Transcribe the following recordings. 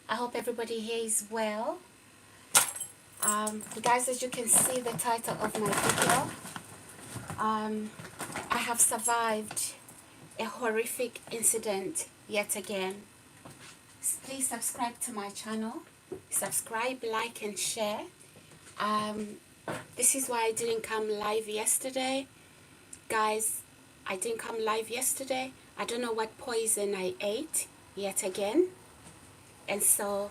I hope everybody here is well. Guys, as you can see the title of my video, I have survived a horrific incident yet again. Please subscribe to my channel. Subscribe, like and share. This is why I didn't come live yesterday. Guys, I didn't come live yesterday. I don't know what poison I ate yet again. And so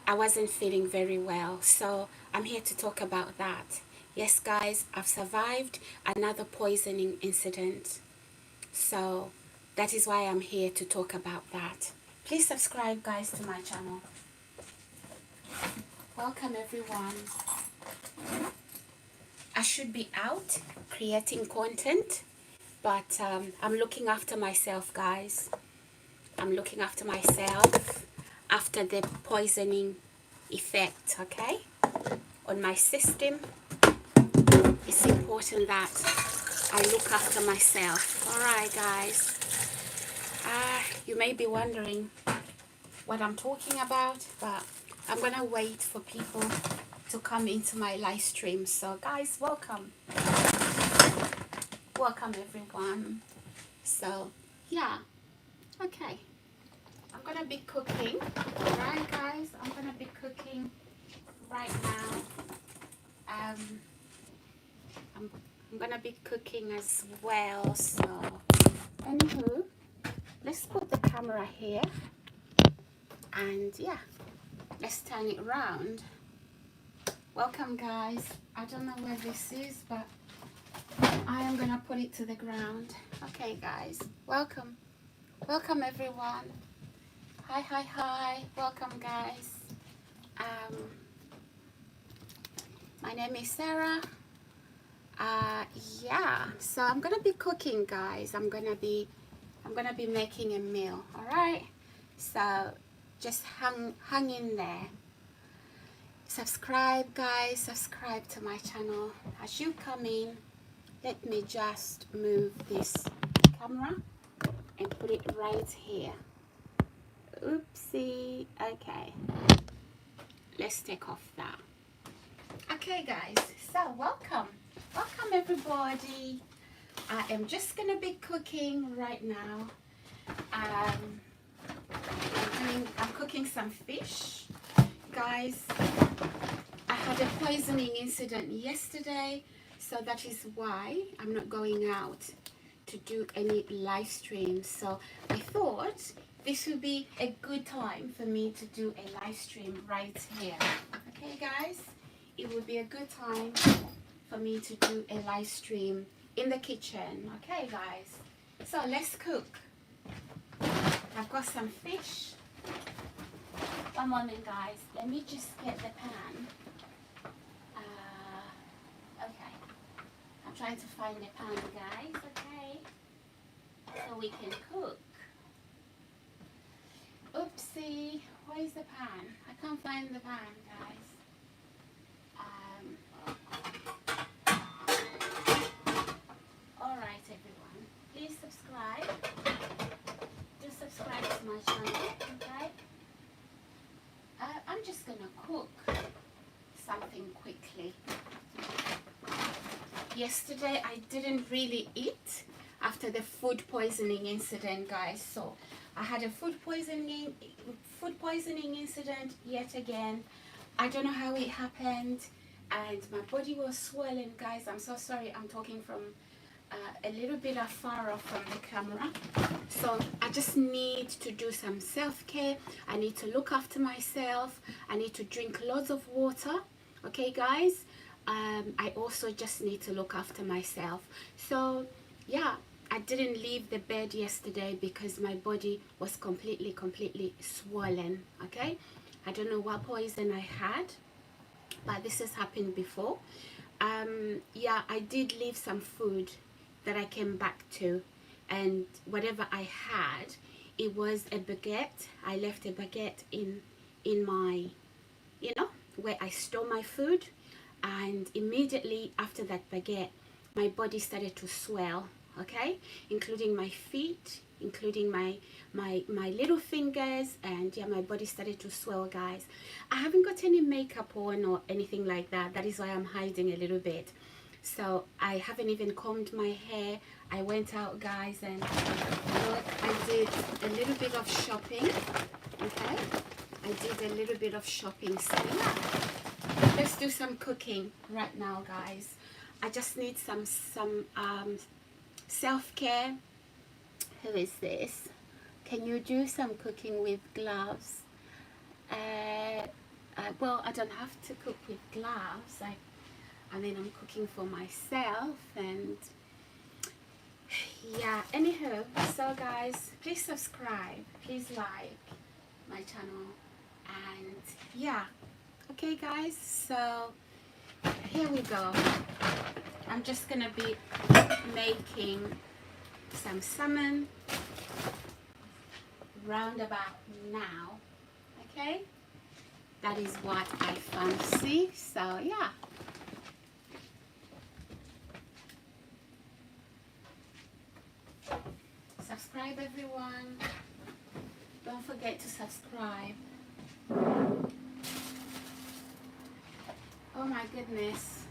I wasn't feeling very well. So I'm here to talk about that. Yes, guys, I've survived another poisoning incident. So that is why I'm here to talk about that. Please subscribe, guys, to my channel. Welcome, everyone. I should be out creating content, but I'm looking after myself, guys. I'm looking after myself after the poisoning effect, okay, on my system. It's important that I look after myself. All right, guys. You may be wondering what I'm talking about, but I'm gonna wait for people to come into my live stream. So guys, welcome everyone. So yeah, okay, I'm gonna be cooking. All right, guys, I'm gonna be cooking right now. I'm gonna be cooking as well. So anywho, let's put the camera here, and yeah, let's turn it around. Welcome, guys. I don't know where this is, but I am gonna put it to the ground. Okay, guys, welcome everyone. Hi, welcome, guys. My name is Sarah. Yeah, so I'm gonna be cooking, guys. I'm gonna be making a meal. All right, so just hang in there. Subscribe, guys. Subscribe to my channel. As you come in, let me just move this camera and put it right here. Oopsie. Okay, let's take off that. Okay, guys, so welcome everybody. I am just gonna be cooking right now. I'm cooking some fish, guys. I had a poisoning incident yesterday, so that is why I'm not going out to do any live streams. So I thought this would be a good time for me to do a live stream right here. Okay, guys, it would be a good time for me to do a live stream in the kitchen. Okay, guys, so let's cook. I've got some fish. One moment, guys, let me just get the pan. Okay, I'm trying to find the pan, guys. Okay, so we can cook. Oopsie, where's the pan? I can't find the pan, guys. Alright, everyone, please subscribe. Do subscribe to my channel, okay? I'm just gonna cook something quickly. Yesterday I didn't really eat after the food poisoning incident, guys. So I had a food poisoning incident yet again. I don't know how it happened, and my body was swollen, guys. I'm so sorry. I'm talking from a little bit far off from the camera. So I just need to do some self-care. I need to look after myself. I need to drink lots of water. Okay, guys. I also just need to look after myself. So yeah, I didn't leave the bed yesterday because my body was completely swollen. Okay, I don't know what poison I had, but this has happened before. Yeah, I did leave some food that I came back to, and whatever I had, it was a baguette. I left a baguette in my, you know, where I store my food, and immediately after that baguette, my body started to swell, okay, including my feet, including my little fingers, and yeah, my body started to swell, guys. I haven't got any makeup on or anything like that. That is why I'm hiding a little bit. So I haven't even combed my hair. I went out, guys, and look, I did a little bit of shopping. Okay, I did a little bit of shopping. So yeah, let's do some cooking right now, guys. I just need some self-care. Who is this? Can you do some cooking with gloves? Well, I don't have to cook with gloves. I mean, I'm cooking for myself, and yeah, anywho, so guys, please subscribe, please like my channel, and yeah, okay guys, so here we go. I'm just gonna be making some salmon round about now. Okay, that is what I fancy. So yeah, subscribe everyone, don't forget to subscribe. Oh my goodness.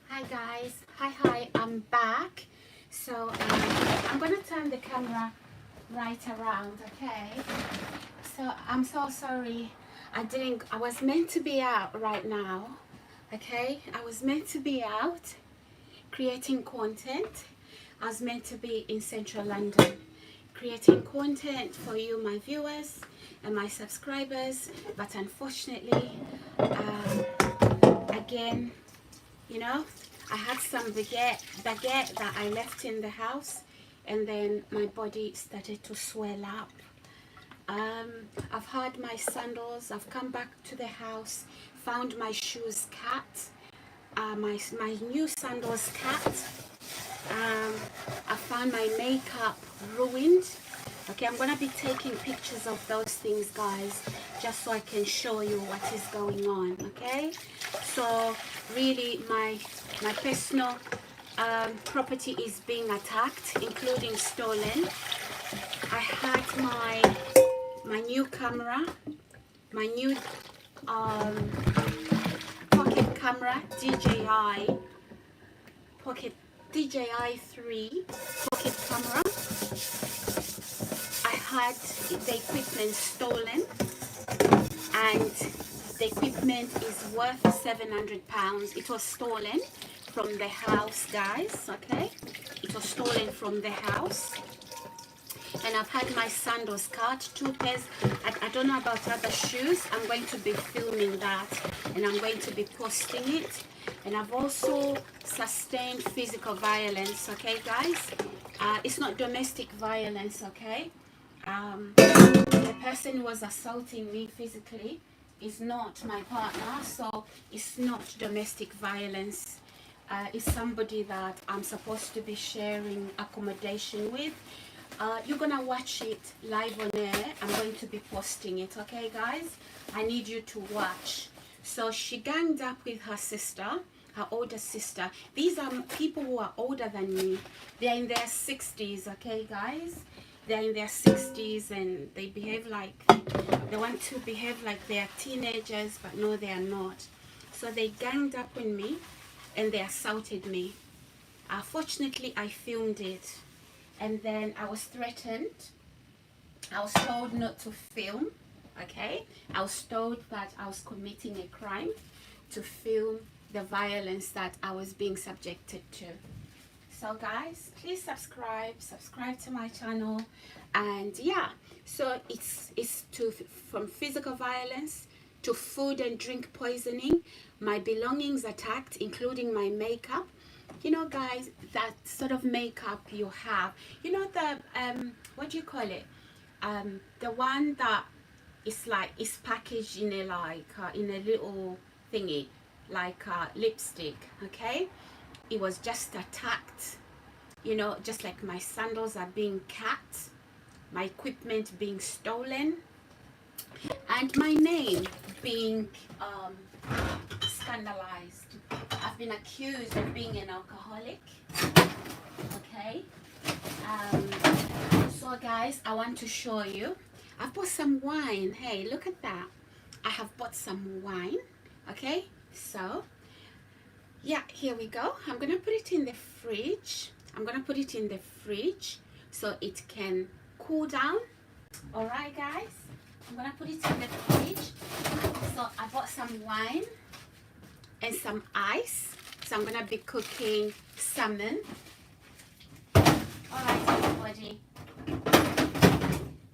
Hi guys, hi, I'm back. So I'm gonna turn the camera right around, okay? So I'm so sorry, I was meant to be out right now, okay? I was meant to be out creating content. I was meant to be in central London creating content for you, my viewers and my subscribers, but unfortunately, again, you know, I had some baguette that I left in the house, and then my body started to swell up. I've had my sandals, I've come back to the house, found my shoes cut, my new sandals cut. I found my makeup ruined. Okay, I'm gonna be taking pictures of those things, guys, just so I can show you what is going on. Okay, so really my personal property is being attacked, including stolen. I had my new camera, my new pocket camera, DJI 3 pocket camera. I had the equipment stolen, and the equipment is worth £700. It was stolen from the house, guys. Okay, it was stolen from the house. And I've had my sandals cut, 2 pairs. I don't know about other shoes. I'm going to be filming that, and I'm going to be posting it. And I've also sustained physical violence, okay guys? It's not domestic violence, okay? The person who was assaulting me physically is not my partner, so it's not domestic violence. It's somebody that I'm supposed to be sharing accommodation with. You're gonna watch it live on air. I'm going to be posting it, okay guys? I need you to watch. So she ganged up with her sister, her older sister. These are people who are older than me. They're in their 60s, okay, guys? They're in their 60s and they behave like, they want to behave like they're teenagers, but no, they are not. So they ganged up on me and they assaulted me. Fortunately, I filmed it. And then I was threatened. I was told not to film, okay? I was told that I was committing a crime to film the violence that I was being subjected to. So guys, please subscribe to my channel. And yeah, so it's from physical violence to food and drink poisoning, my belongings attacked, including my makeup. You know, guys, that sort of makeup you have, you know, the what do you call it, the one that is like, is packaged in a like in a little thingy, like lipstick, okay? It was just attacked, you know, just like my sandals are being cut, my equipment being stolen, and my name being scandalized. I've been accused of being an alcoholic, okay? So guys, I want to show you, I've bought some wine. Hey, look at that. I have bought some wine, okay? So yeah, here we go. I'm gonna put it in the fridge. So it can cool down. All right, guys, I'm gonna put it in the fridge. So I bought some wine and some ice. So I'm gonna be cooking salmon. All right, everybody,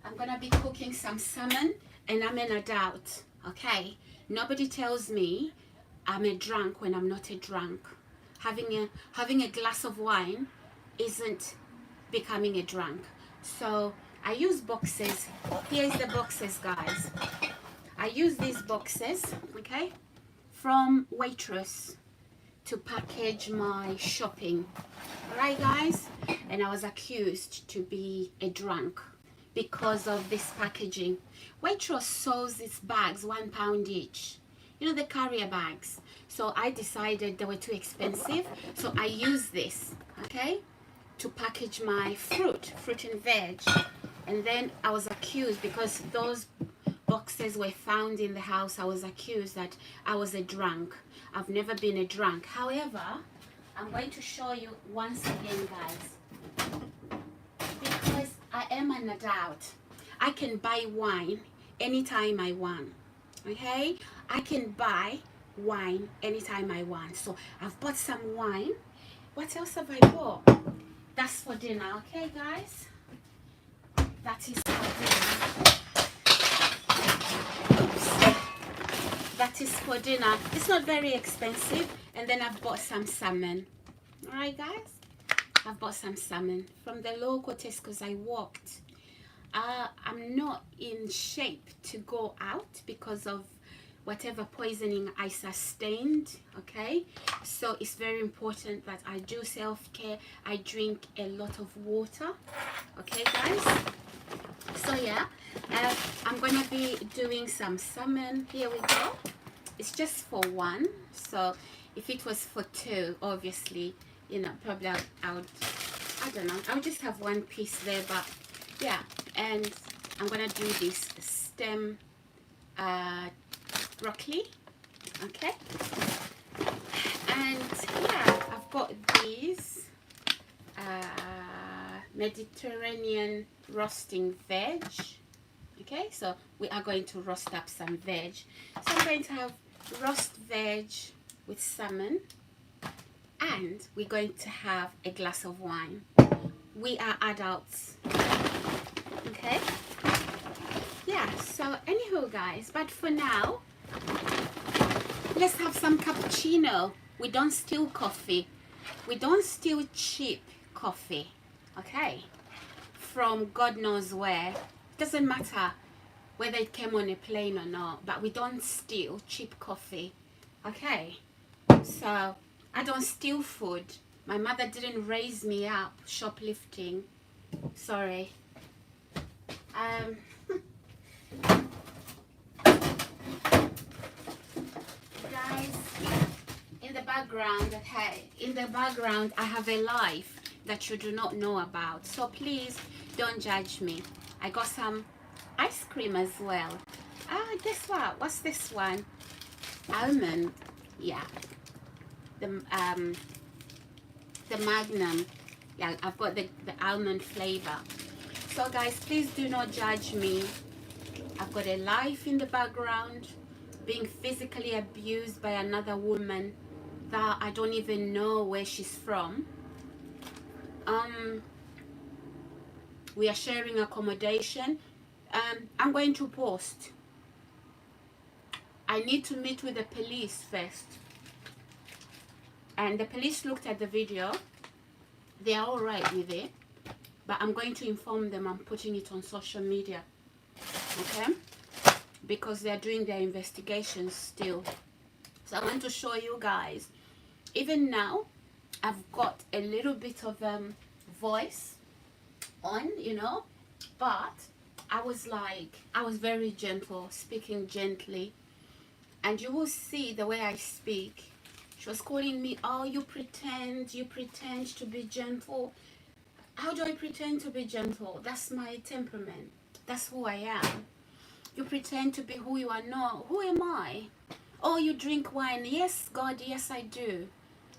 I'm gonna be cooking some salmon, and I'm an adult, okay? Nobody tells me I'm a drunk when I'm not a drunk. Having a glass of wine isn't becoming a drunk. So I use boxes. Here's the boxes, guys. I use these boxes, okay, from Waitrose to package my shopping. All right, guys? And I was accused to be a drunk because of this packaging. Waitrose sells these bags, £1 each. You know, the carrier bags. So I decided they were too expensive. So I use this, okay, to package my fruit and veg. And then I was accused, because those boxes were found in the house, I was accused that I was a drunk. I've never been a drunk. However, I'm going to show you once again, guys, because I am an adult. I can buy wine anytime I want, okay? I can buy wine anytime I want. So I've bought some wine. What else have I bought? That's for dinner, okay, guys? That is for dinner. Oops. That is for dinner. It's not very expensive. And then I've bought some salmon. All right, guys? I've bought some salmon from the local Tesco's. I walked. I'm not in shape to go out because of whatever poisoning I sustained, okay? So it's very important that I do self-care. I drink a lot of water, okay, guys? So yeah, I'm gonna be doing some salmon. Here we go. It's just for one, so if it was for two, obviously, you know, probably I don't know, I would just have one piece there. But yeah, and I'm gonna do this stem broccoli, okay? And yeah, I've got these Mediterranean roasting veg, okay? So we are going to roast up some veg. So I'm going to have roast veg with salmon, and we're going to have a glass of wine. We are adults, okay? Yeah, so anywho, guys, but for now, let's have some cappuccino. We don't steal coffee. We don't steal cheap coffee, okay? From God knows where. Doesn't matter whether it came on a plane or not, but we don't steal cheap coffee, okay? So I don't steal food. My mother didn't raise me up shoplifting. Sorry. guys, in the background, okay, in the background, I have a life that you do not know about. So please don't judge me. I got some ice cream as well. Guess what? What's this one? Almond. Yeah. The Magnum. Yeah, I've got the almond flavor. So guys, please do not judge me. I've got a life in the background, being physically abused by another woman that I don't even know where she's from. We are sharing accommodation. I'm going to post. I need to meet with the police first. And the police looked at the video. They are all right with it. But I'm going to inform them I'm putting it on social media. Okay? Because they're doing their investigations still. So I want to show you guys. Even now, I've got a little bit of voice on, you know. But I was very gentle, speaking gently. And you will see the way I speak. She was calling me, oh, you pretend to be gentle. How do I pretend to be gentle? That's my temperament. That's who I am. You pretend to be who you are not. Who am I? Oh, you drink wine. Yes, God, yes, I do.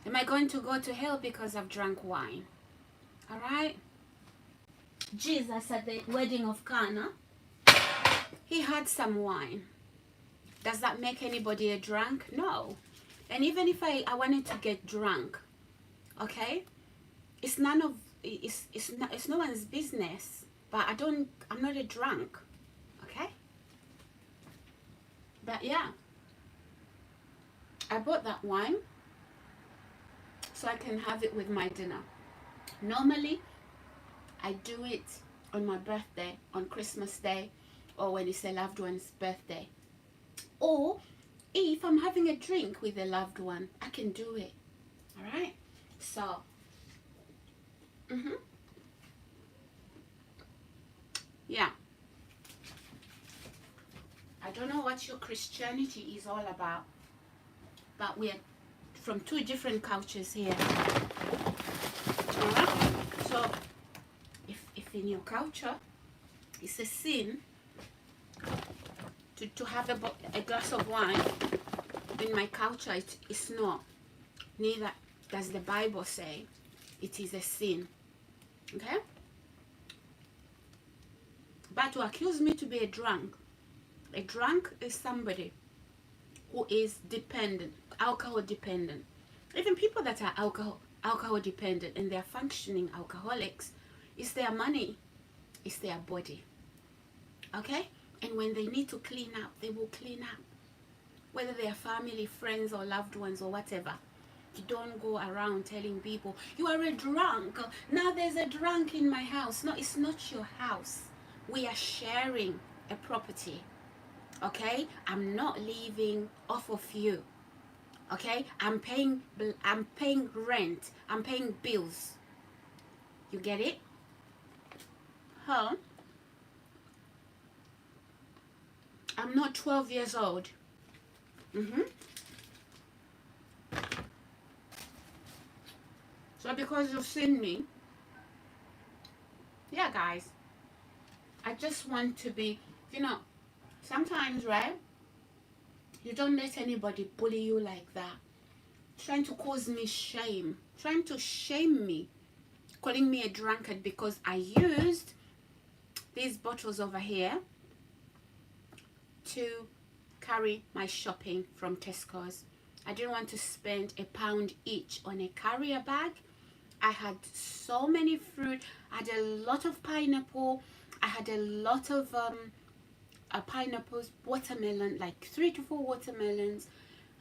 Am I going to go to hell because I've drank wine? All right? Jesus at the wedding of Cana, he had some wine. Does that make anybody a drunk? No. And even if I wanted to get drunk, okay, it's no one's business. But I'm not a drunk, okay? But yeah, I bought that wine so I can have it with my dinner. Normally, I do it on my birthday, on Christmas Day, or when it's a loved one's birthday. Or if I'm having a drink with a loved one, I can do it. All right? So, yeah. I don't know what your Christianity is all about, but we're from two different cultures here. All right? So, if in your culture, it's a sin to have a glass of wine, in my culture it's not. Neither does the Bible say it is a sin. Okay? But to accuse me to be a drunk is somebody who is dependent, alcohol dependent. Even people that are alcohol dependent and they're functioning alcoholics, it's their money, it's their body. Okay? And when they need to clean up, they will clean up. Whether they are family, friends, or loved ones, or whatever. You don't go around telling people, you are a drunk. Now there's a drunk in my house. No, it's not your house. We are sharing a property. Okay? I'm not living off of you. Okay? I'm paying rent. I'm paying bills. You get it? Huh? I'm not 12 years old. So because you've seen me, yeah, guys, I just want to be, you know, sometimes, right, you don't let anybody bully you like that, trying to cause me shame, trying to shame me, calling me a drunkard because I used these bottles over here to carry my shopping from Tesco's. I didn't want to spend £1 each on a carrier bag. I had so many fruit. I had a lot of pineapple. I had a lot of pineapples, watermelon, like 3 to 4 watermelons,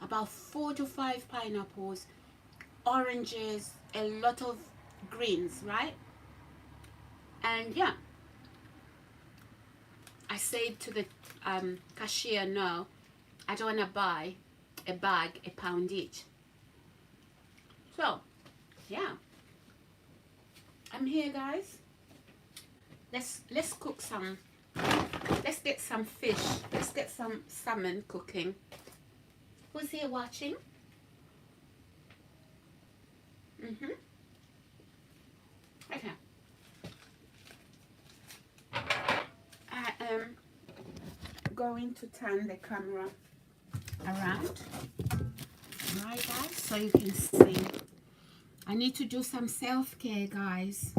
about 4 to 5 pineapples, oranges, a lot of greens, right? And yeah, I said to the cashier, no, I don't want to buy a bag £1 each. So yeah, I'm here, guys. Let's cook some. Let's get some fish. Let's get some salmon cooking. Who's here watching? Okay. I am going to turn the camera around. Alright guys, so you can see. I need to do some self-care, guys.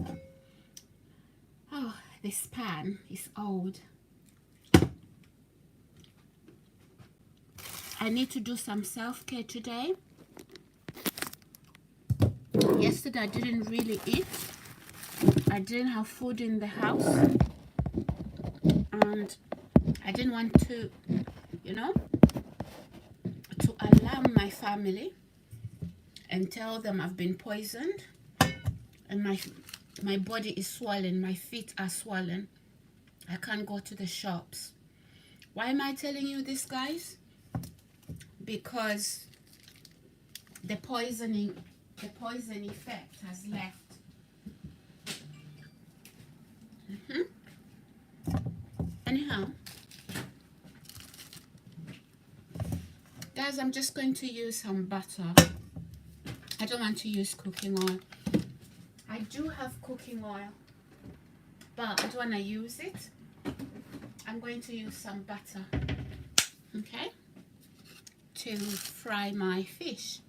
Oh, this pan is old. I need to do some self-care today. Yesterday I didn't really eat. I didn't have food in the house. And I didn't want to, you know, to alarm my family and tell them I've been poisoned and my body is swollen, my feet are swollen. I can't go to the shops. Why am I telling you this, guys? Because the poison effect has left. Anyhow, guys, I'm just going to use some butter. I don't want to use cooking oil. I do have cooking oil, but I don't want to use it. I'm going to use some butter, okay, to fry my fish.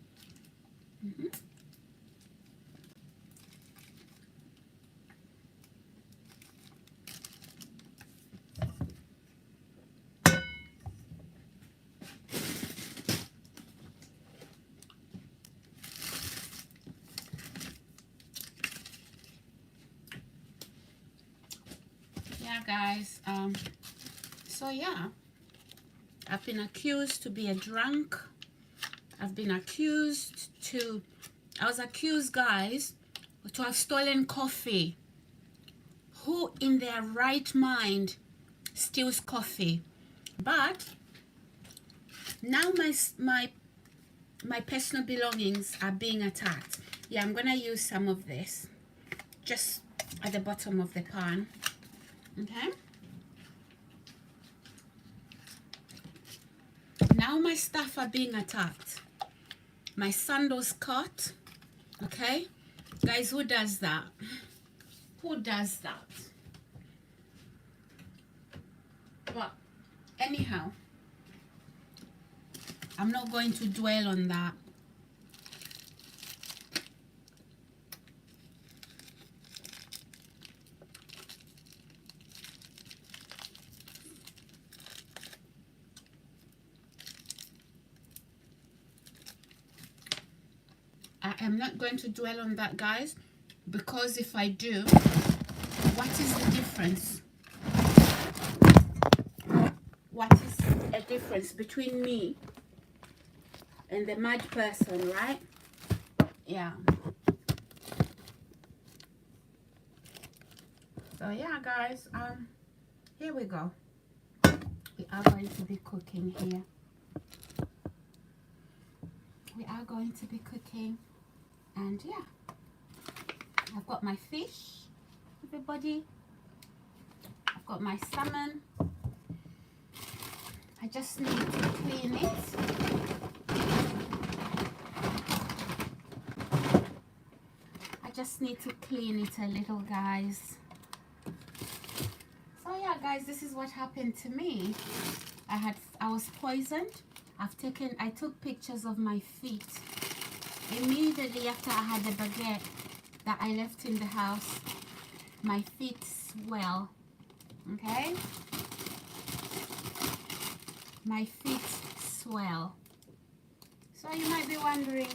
Yeah, guys, so yeah, I've been accused to be a drunk. I've been accused to, I was accused, guys, to have stolen coffee. Who in their right mind steals coffee? But now my personal belongings are being attacked. Yeah, I'm gonna use some of this just at the bottom of the pan. Okay, now my stuff are being attacked. My sandals cut. Okay, guys, who does that? Who does that? But anyhow, I'm not going to dwell on that. I am not going to dwell on that, guys, because if I do, what is the difference? What is the difference between me and the mad person, right? Yeah. So yeah, guys, here we go. We are going to be cooking here. We are going to be cooking, and yeah, I've got my fish, everybody. I've got my salmon. I just need to clean it. I just need to clean it a little, guys. So yeah, guys, this is what happened to me. I was poisoned. I took pictures of my feet. Immediately after I had the baguette that I left in the house, my feet swell. Okay? My feet swell. So you might be wondering,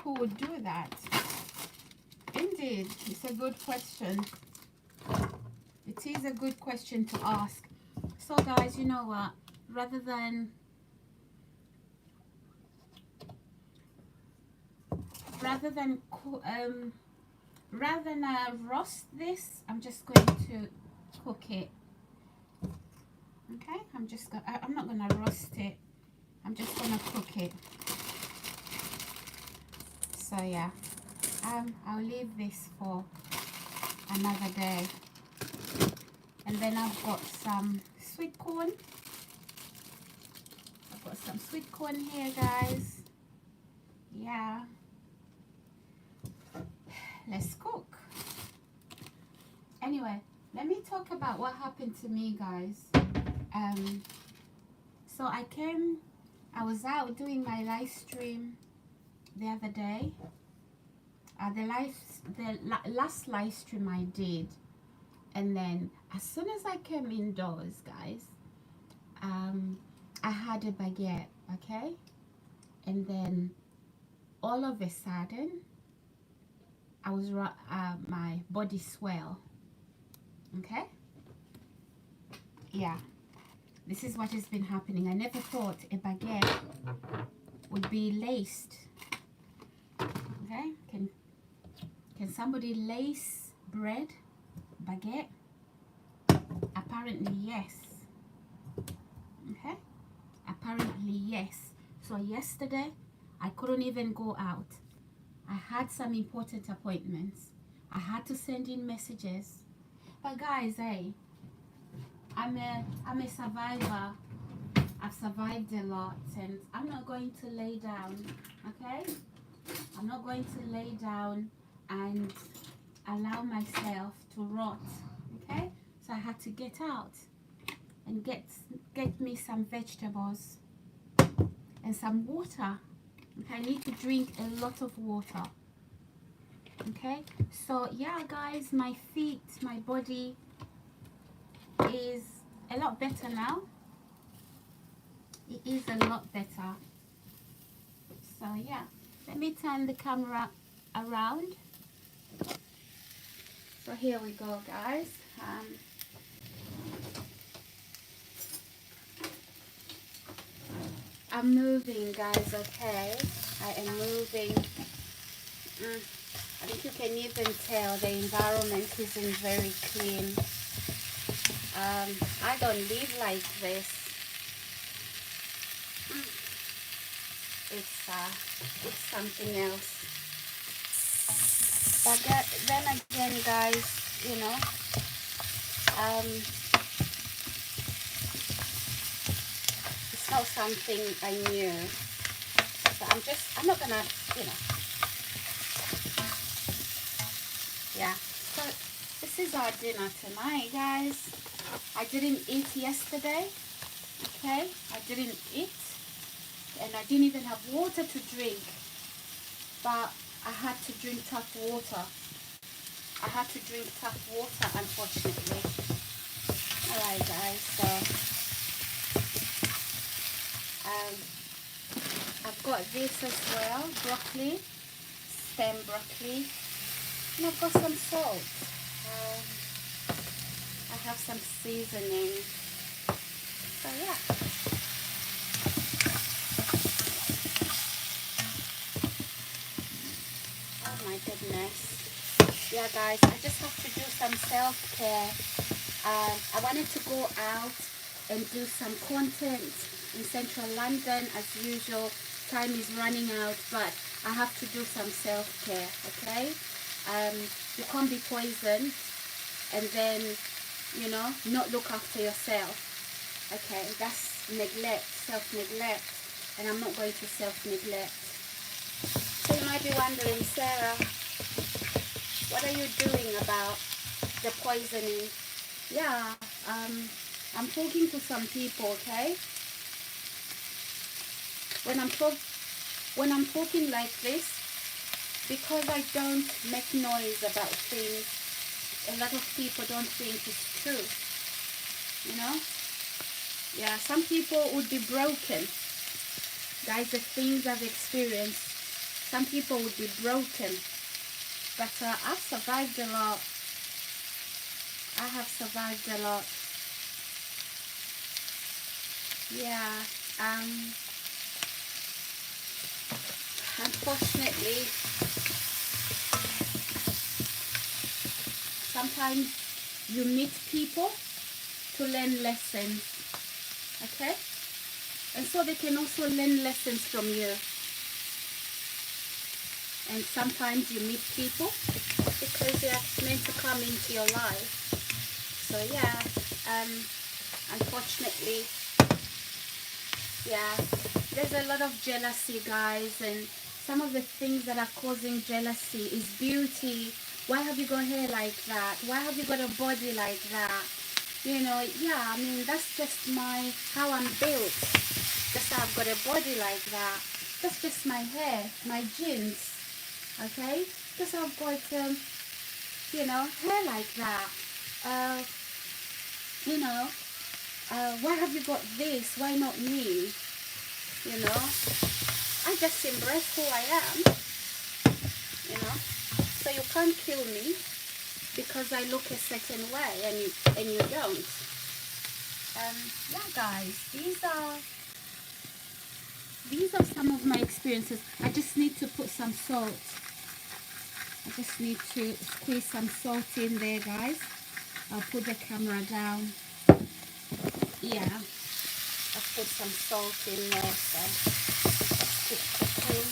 who would do that? Indeed, it's a good question. It is a good question to ask. So guys, you know what? Rather than roast this, I'm just going to cook it. Okay, I'm not gonna roast it. I'm just gonna cook it. So yeah, I'll leave this for another day. And then I've got some sweet corn. got some sweet corn here, guys. Yeah. Let's cook. Anyway, let me talk about what happened to me, guys. So I was out doing my live stream the other day. The last live stream I did, and then as soon as I came indoors, guys, I had a baguette, okay, and then all of a sudden, I was my body swell, okay. Yeah, this is what has been happening. I never thought a baguette would be laced. Okay, can somebody lace bread, baguette? Apparently yes. Okay, apparently yes. So yesterday I couldn't even go out. I had some important appointments. I had to send in messages. But guys, hey, I'm a survivor. I've survived a lot, and I'm not going to lay down, okay? I'm not going to lay down and allow myself to rot, okay? So I had to get out and get me some vegetables and some water. Okay, I need to drink a lot of water. Okay, so yeah, guys, my feet, my body is a lot better now. It is a lot better. So yeah, let me turn the camera around. So here we go, guys. I'm moving, guys, okay? I am moving. I think you can even tell the environment isn't very clean. I don't live like this. It's something else. But then again, guys, you know, it's not something I knew. So I'm not gonna, you know. Yeah, so this is our dinner tonight, guys. I didn't eat yesterday, okay? I didn't eat, and I didn't even have water to drink, but I had to drink tap water. I had to drink tap water, unfortunately. Alright, guys, so I've got this as well, broccoli, stem broccoli. And I've got some salt. I have some seasoning. So yeah. Oh my goodness. Yeah, guys, I just have to do some self-care. I wanted to go out and do some content in central London as usual. Time is running out, but I have to do some self-care, okay? You can't be poisoned and then, you know, not look after yourself. Okay, that's neglect, self-neglect, and I'm not going to self-neglect. So you might be wondering, Sarah, what are you doing about the poisoning? Yeah, I'm talking to some people, okay? When I'm talking like this, because I don't make noise about things, a lot of people don't think it's true, you know? Yeah, some people would be broken. Guys, the things I've experienced, some people would be broken. But I've survived a lot. I have survived a lot. Yeah, unfortunately, sometimes you meet people to learn lessons, okay? And so they can also learn lessons from you. And sometimes you meet people because they're meant to come into your life. So yeah, unfortunately, Yeah, there's a lot of jealousy, guys, and some of the things that are causing jealousy is beauty. Why have you got hair like that? Why have you got a body like that? You know, yeah, I mean, that's just how I'm built. Just how I've got a body like that. That's just my hair, my genes, okay? Just how I've got, hair like that. Uh, you know, why have you got this? Why not me? You know, I just embrace who I am, you know. So you can't kill me because I look a certain way and you don't. Yeah, guys, these are some of my experiences. I just need to put some salt. I just need to squeeze some salt in there, guys. I'll put the camera down. Yeah, I'll put some salt in there. So keep cooking.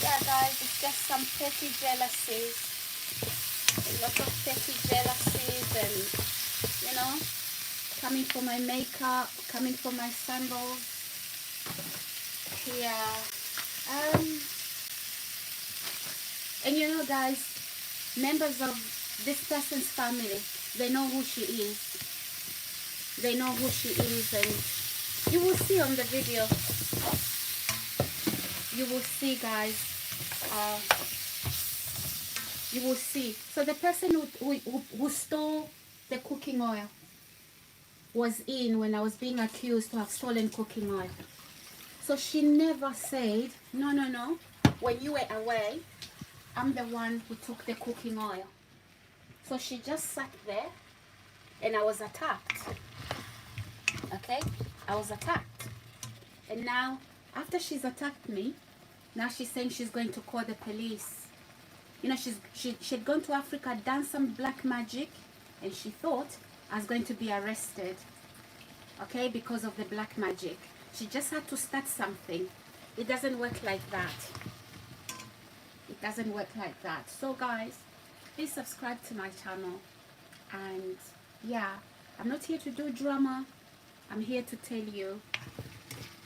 Yeah, guys, it's just some petty jealousies. A lot of petty jealousies, and coming for my makeup, coming for my sandals. Yeah. And guys, members of this person's family, they know who she is. They know who she is, and you will see on the video. You will see, guys. You will see. So the person who stole the cooking oil was in when I was being accused to have stolen cooking oil. So she never said, no, when you were away, I'm the one who took the cooking oil. So she just sat there and I was attacked. Okay? I was attacked. And now, after she's attacked me, now she's saying she's going to call the police. She had gone to Africa, done some black magic, and she thought I was going to be arrested. Okay? Because of the black magic. She just had to start something. It doesn't work like that. It doesn't work like that. So guys, please subscribe to my channel. And yeah, I'm not here to do drama. I'm here to tell you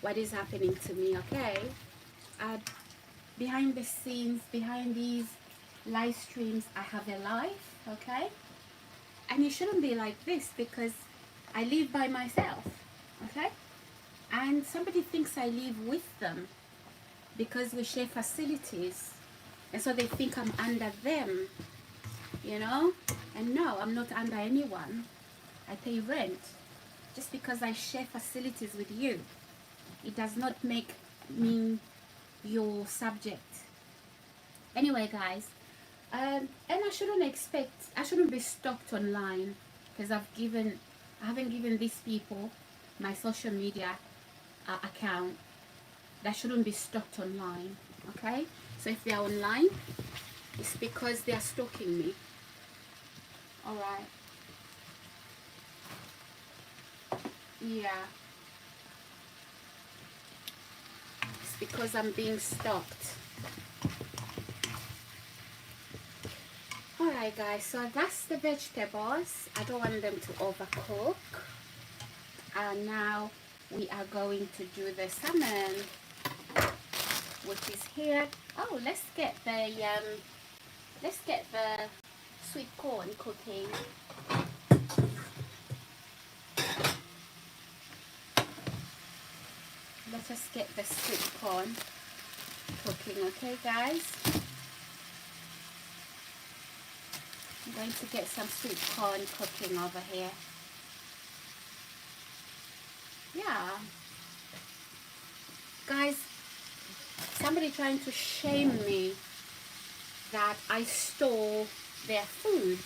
what is happening to me, okay? Behind the scenes, behind these live streams, I have a life, okay? And it shouldn't be like this because I live by myself, okay? And somebody thinks I live with them because we share facilities. And so they think I'm under them, And no, I'm not under anyone. I pay rent. Just because I share facilities with you, it does not make me your subject. Anyway, guys, and I shouldn't be stalked online because I haven't given these people my social media account. That shouldn't be stalked online, okay? So if they are online, it's because they are stalking me. All right. Yeah. It's because I'm being stalked. All right, guys. So that's the vegetables. I don't want them to overcook. And now we are going to do the salmon, which is here. Oh, let's get the sweet corn cooking. Let us get the sweet corn cooking, okay, guys? I'm going to get some sweet corn cooking over here. Yeah. Guys, somebody trying to shame me that I stole their food.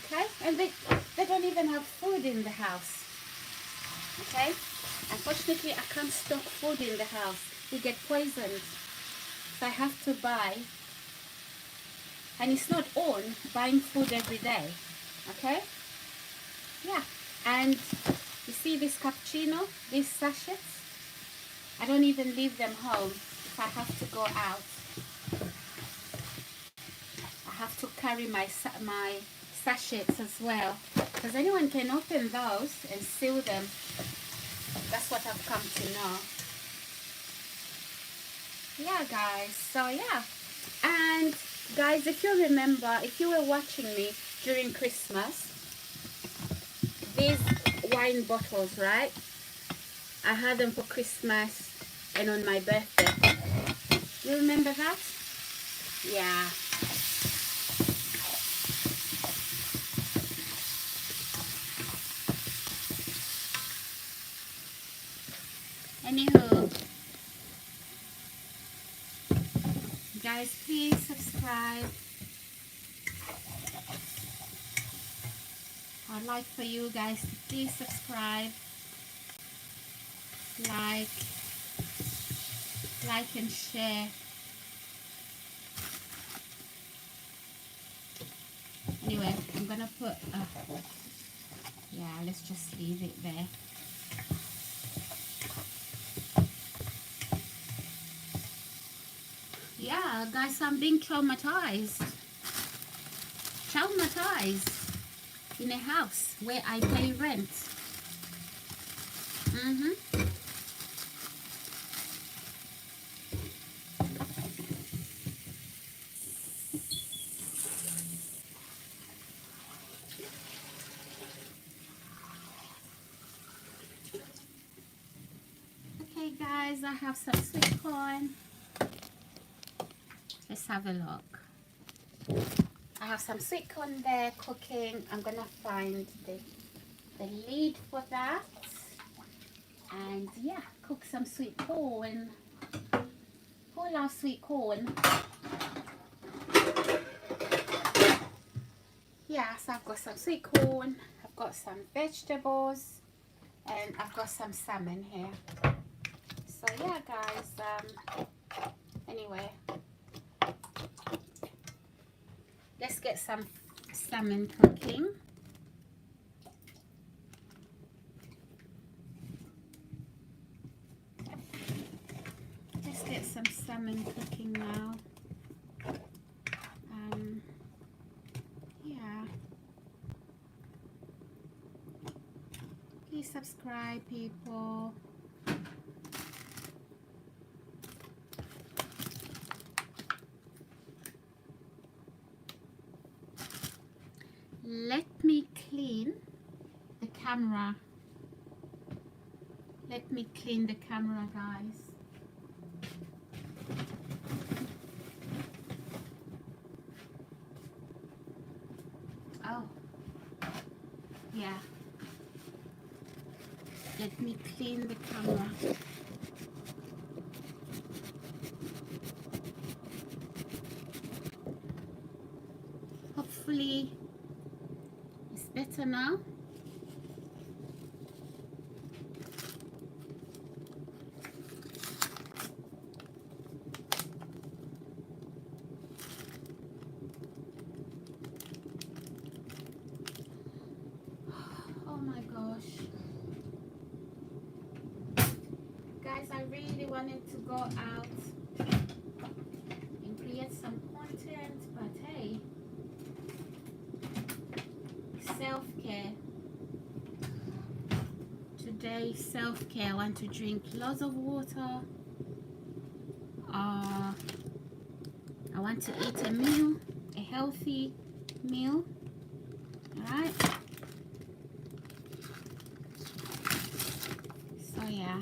Okay? And they don't even have food in the house. Okay? Unfortunately, I can't stock food in the house. We get poisoned. So I have to buy. And it's not on buying food every day. Okay? Yeah. And you see this cappuccino, these sachets? I don't even leave them home if I have to go out. I have to carry my sachets as well, because anyone can open those and seal them. That's what I've come to know. Yeah, guys. So yeah, and guys, if you remember, if you were watching me during Christmas, these wine bottles, right? I had them for Christmas and on my birthday. You remember that? Yeah. Anywho, guys, please subscribe. I'd like for you guys to please subscribe, like and share. Anyway, I'm gonna put yeah, let's just leave it there. Yeah, guys, I'm being traumatized in a house where I pay rent. Okay, guys, I have some sweet corn. Let's have a look. I have some sweet corn there cooking. I'm gonna find the lid for that, and yeah, cook some sweet corn. Who loves sweet corn? Yeah, so I've got some sweet corn, I've got some vegetables, and I've got some salmon here. So yeah, guys, anyway, let's get some salmon cooking. Let's get some salmon cooking now. Yeah. Please subscribe, people. Let me clean the camera. Let me clean the camera, guys. Oh, yeah. Let me clean the camera. Hopefully, it's better now. Oh my gosh. Guys, I really wanted to go out and create some content, but hey, self-care. Today, self-care. I want to drink lots of water. I want to eat a meal, a healthy meal. Alright? So yeah.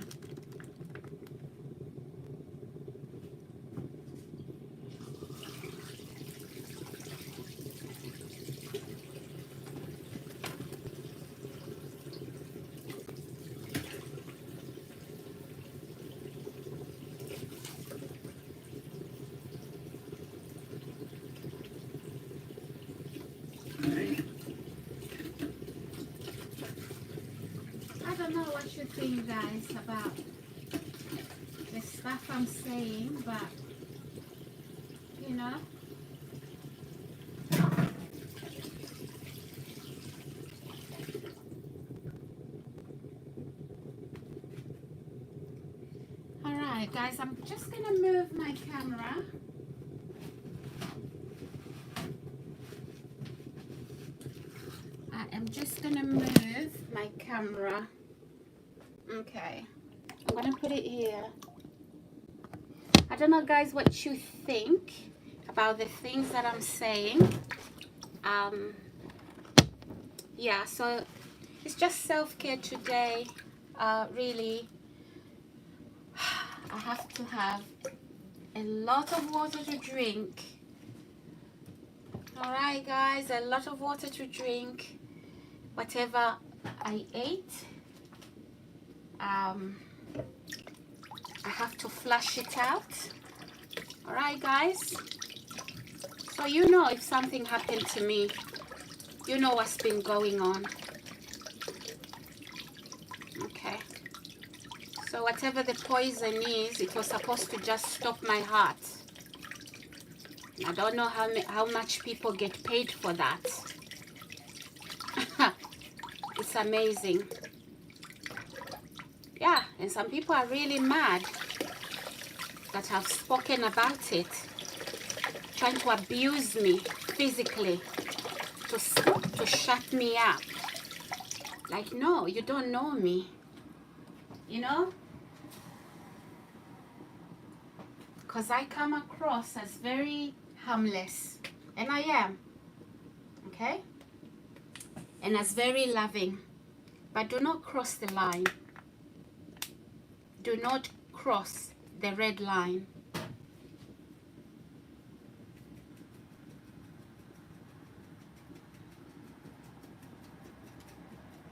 I don't know what you think, guys, about the stuff I'm saying, but you know, alright, guys, I'm just gonna move my camera. I am just gonna move my camera Okay, I'm gonna put it here. I don't know, guys, what you think about the things that I'm saying. Yeah, so it's just self-care today. Really, I have to have a lot of water to drink. All right, guys, a lot of water to drink. Whatever I ate, I have to flush it out. All right, guys. So you know, if something happened to me, you know what's been going on. Okay. So whatever the poison is, it was supposed to just stop my heart. I don't know how much people get paid for that. It's amazing. Yeah, and some people are really mad that I've spoken about it, trying to abuse me physically, to shut me up. Like, no, you don't know me, you know? Because I come across as very harmless, and I am, okay? And as very loving, but do not cross the line. Do not cross the red line.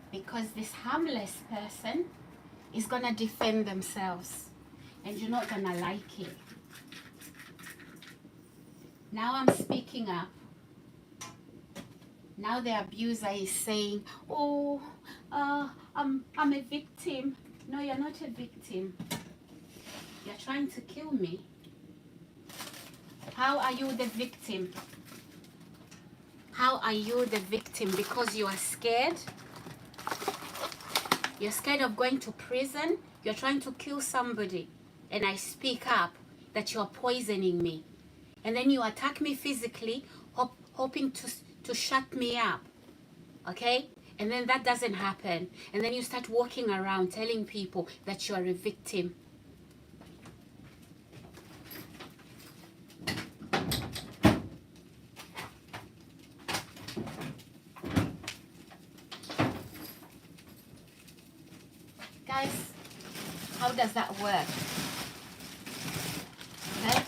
Because this harmless person is gonna defend themselves, and you're not gonna like it. Now I'm speaking up. Now the abuser is saying, oh, I'm a victim. No, you're not a victim. You're trying to kill me. How are you the victim? How are you the victim? Because you are scared? You're scared of going to prison? You're trying to kill somebody, and I speak up that you're poisoning me. And then you attack me physically, hoping to shut me up, okay? And then that doesn't happen. And then you start walking around telling people that you are a victim. Guys, how does that work? Okay?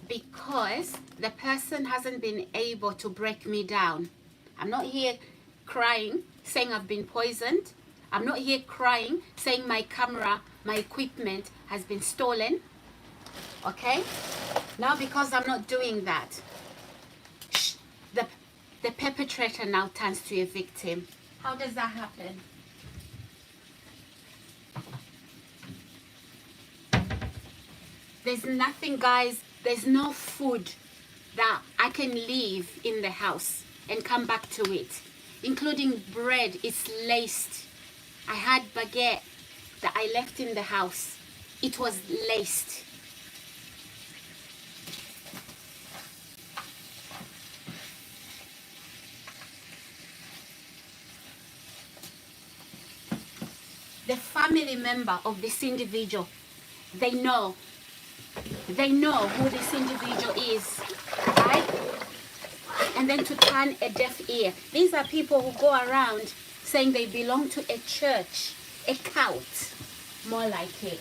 Because the person hasn't been able to break me down. I'm not here crying, saying I've been poisoned. I'm not here crying, saying my camera, my equipment has been stolen. Okay? Now because I'm not doing that, the perpetrator now turns to a victim. How does that happen? There's nothing, guys. There's no food that I can leave in the house and come back to it. Including bread, it's laced. I had baguette that I left in the house. It was laced. The family member of this individual, they know who this individual is, right? And then to turn a deaf ear. These are people who go around saying they belong to a church, a cult, more like it.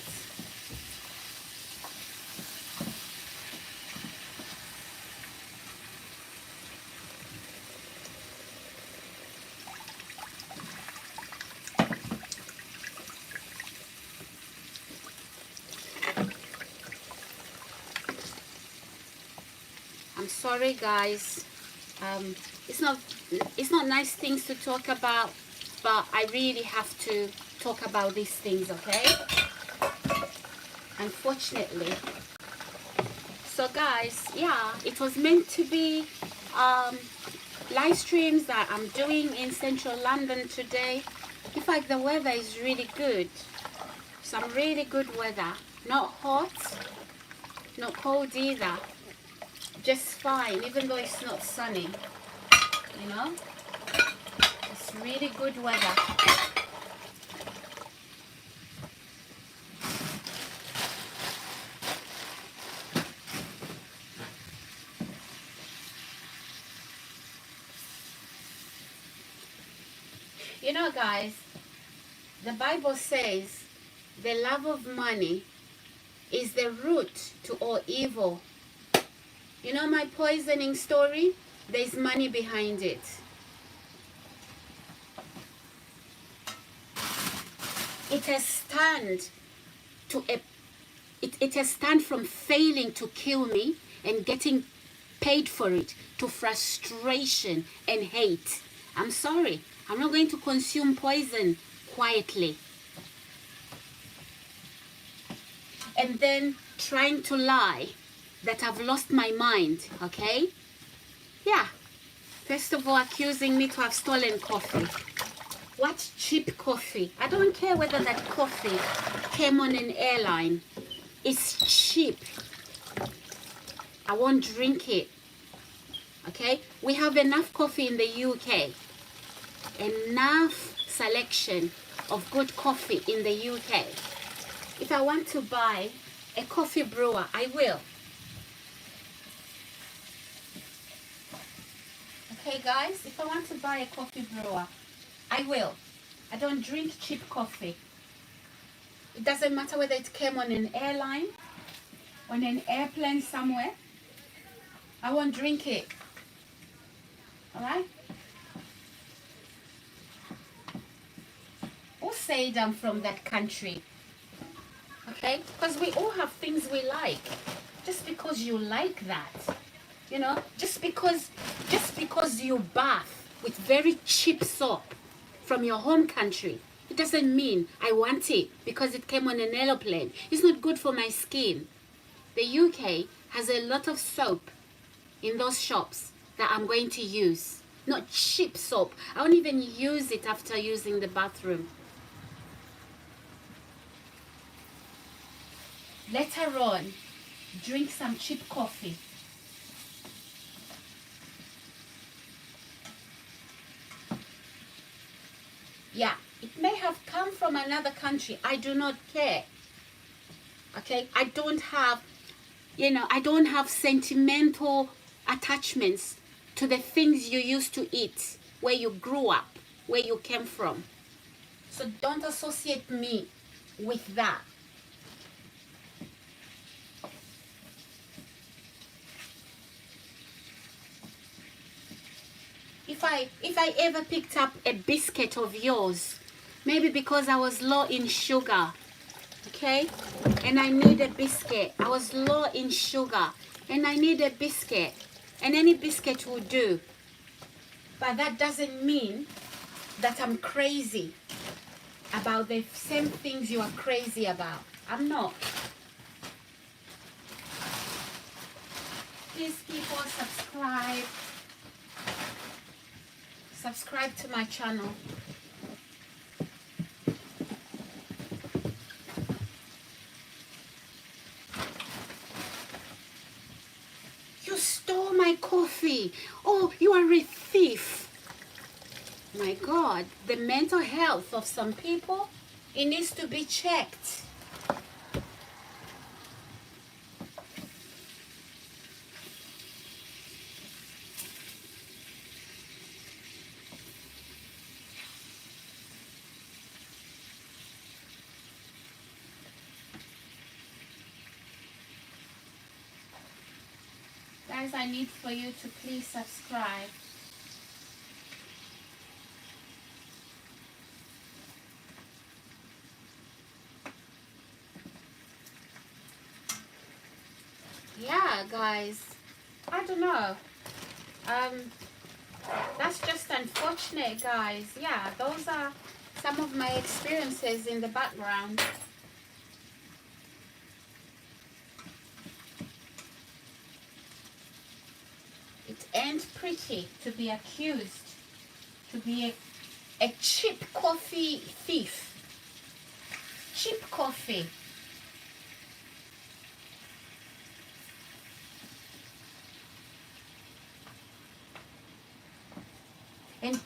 I'm sorry, guys. It's not nice things to talk about, but I really have to talk about these things, okay? Unfortunately. So guys, yeah, it was meant to be live streams that I'm doing in central London today. In fact, the weather is really good. Some really good weather. Not hot, not cold either. Just fine, even though it's not sunny, you know? It's really good weather. You know, guys, the Bible says the love of money is the root to all evil. You know my poisoning story? There's money behind it. It has stand to a it has stand from failing to kill me and getting paid for it to frustration and hate. I'm sorry. I'm not going to consume poison quietly. And then trying to lie that I've lost my mind, okay? Yeah. First of all, accusing me to have stolen coffee. What cheap coffee? I don't care whether that coffee came on an airline. It's cheap. I won't drink it. Okay? We have enough coffee in the UK. Enough selection of good coffee in the UK. If I want to buy a coffee brewer, I will. Okay, guys? If I want to buy a coffee brewer, I will. I don't drink cheap coffee. It doesn't matter whether it came on an airline, on an airplane somewhere. I won't drink it. Alright? Who said I'm from that country? Okay? Because we all have things we like. Just because you like that, you know, just because you bath with very cheap soap from your home country, it doesn't mean I want it because it came on an aeroplane. It's not good for my skin. The UK has a lot of soap in those shops that I'm going to use. Not cheap soap. I won't even use it after using the bathroom. Later on, drink some cheap coffee. Yeah, it may have come from another country. I do not care. Okay, I don't have, I don't have sentimental attachments to the things you used to eat, where you grew up, where you came from. So don't associate me with that. If I ever picked up a biscuit of yours, maybe because I was low in sugar, okay, and I need a biscuit. I was low in sugar and I need a biscuit, and any biscuit will do. But that doesn't mean that I'm crazy about the same things you are crazy about. I'm not. Please, people, subscribe to my channel. You stole my coffee. Oh, you are a thief. My God, the mental health of some people, it needs to be checked. Guys, I need for you to please subscribe. Yeah, guys, I don't know. That's just unfortunate, guys. Yeah, those are some of my experiences in the background. It ain't pretty to be accused to be a cheap coffee thief. Cheap coffee. And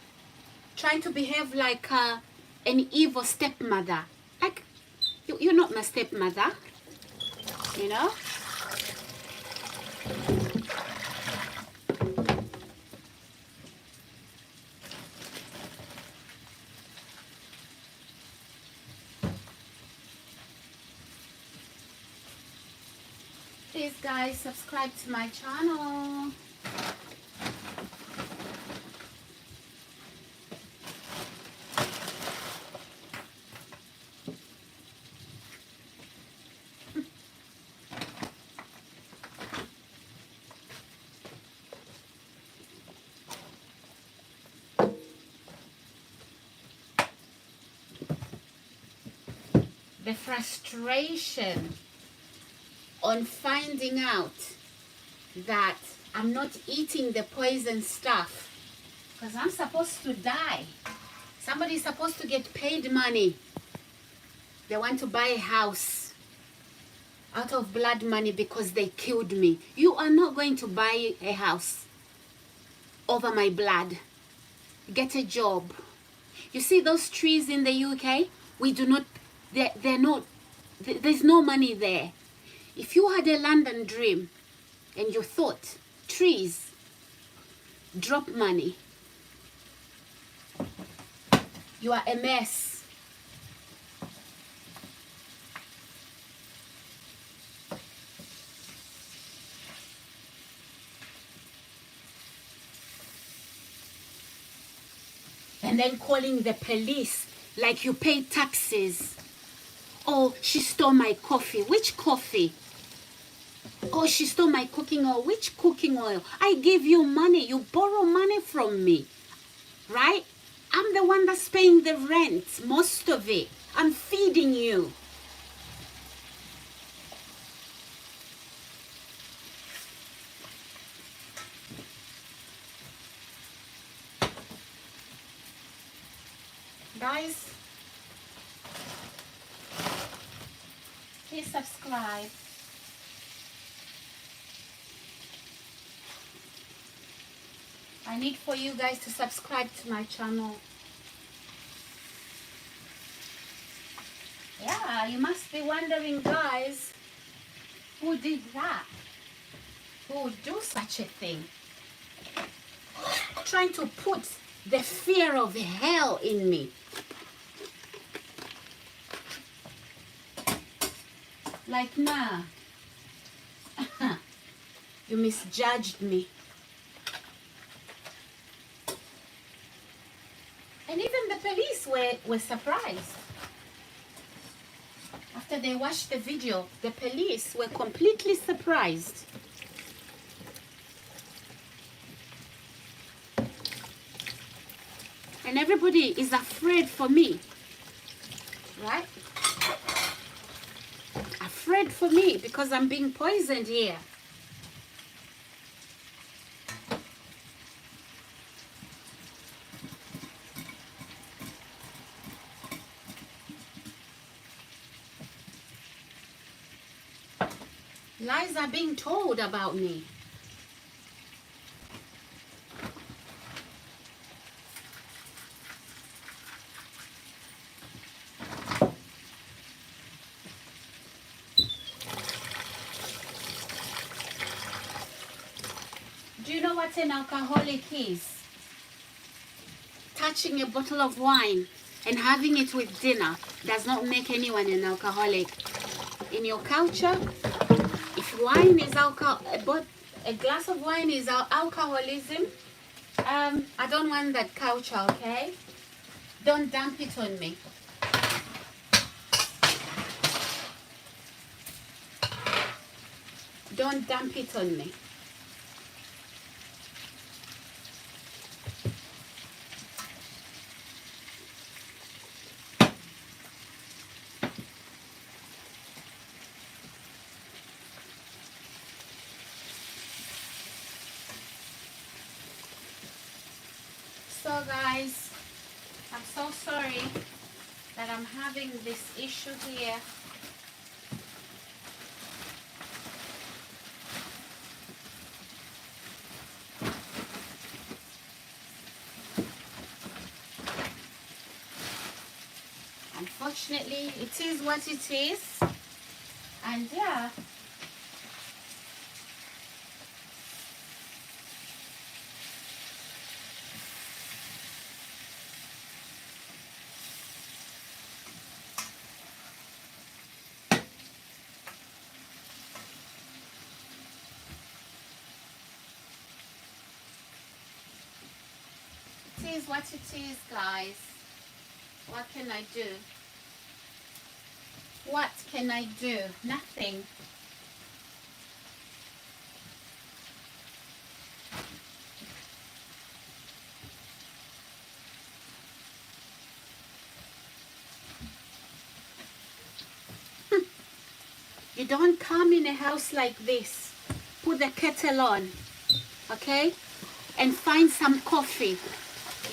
trying to behave like an evil stepmother. Like, you're not my stepmother, you know? guys, subscribe to my channel. The frustration on finding out that I'm not eating the poison stuff because I'm supposed to die. Somebody's supposed to get paid money. They want to buy a house out of blood money because they killed me. You are not going to buy a house over my blood. Get a job. You see those trees in the UK? We do not, they're not, there's no money there. If you had a London dream and you thought trees drop money, you are a mess. And then calling the police like you pay taxes. Oh, she stole my coffee. Which coffee? Oh, she stole my cooking oil. Which cooking oil? I give you money. You borrow money from me, right? I'm the one that's paying the rent, most of it. I'm feeding you. Guys, please subscribe. I need for you guys to subscribe to my channel. Yeah, you must be wondering, guys, who did that? Who would do such a thing? Trying to put the fear of hell in me. Like, nah. You misjudged me. And even the police were surprised. After they watched the video, the police were completely surprised. And everybody is afraid for me. Right? Afraid for me because I'm being poisoned here. Lies are being told about me. Do you know what an alcoholic is? Touching a bottle of wine and having it with dinner does not make anyone an alcoholic. In your culture, if wine is alcohol, a glass of wine is alcoholism, I don't want that culture, okay? Don't dump it on me. Don't dump it on me. So guys, I'm so sorry that I'm having this issue here. Unfortunately, it is what it is. And yeah. is what it is, guys. What can I do? What can I do? Nothing. You don't come in a house like this, put the kettle on, okay, and find some coffee.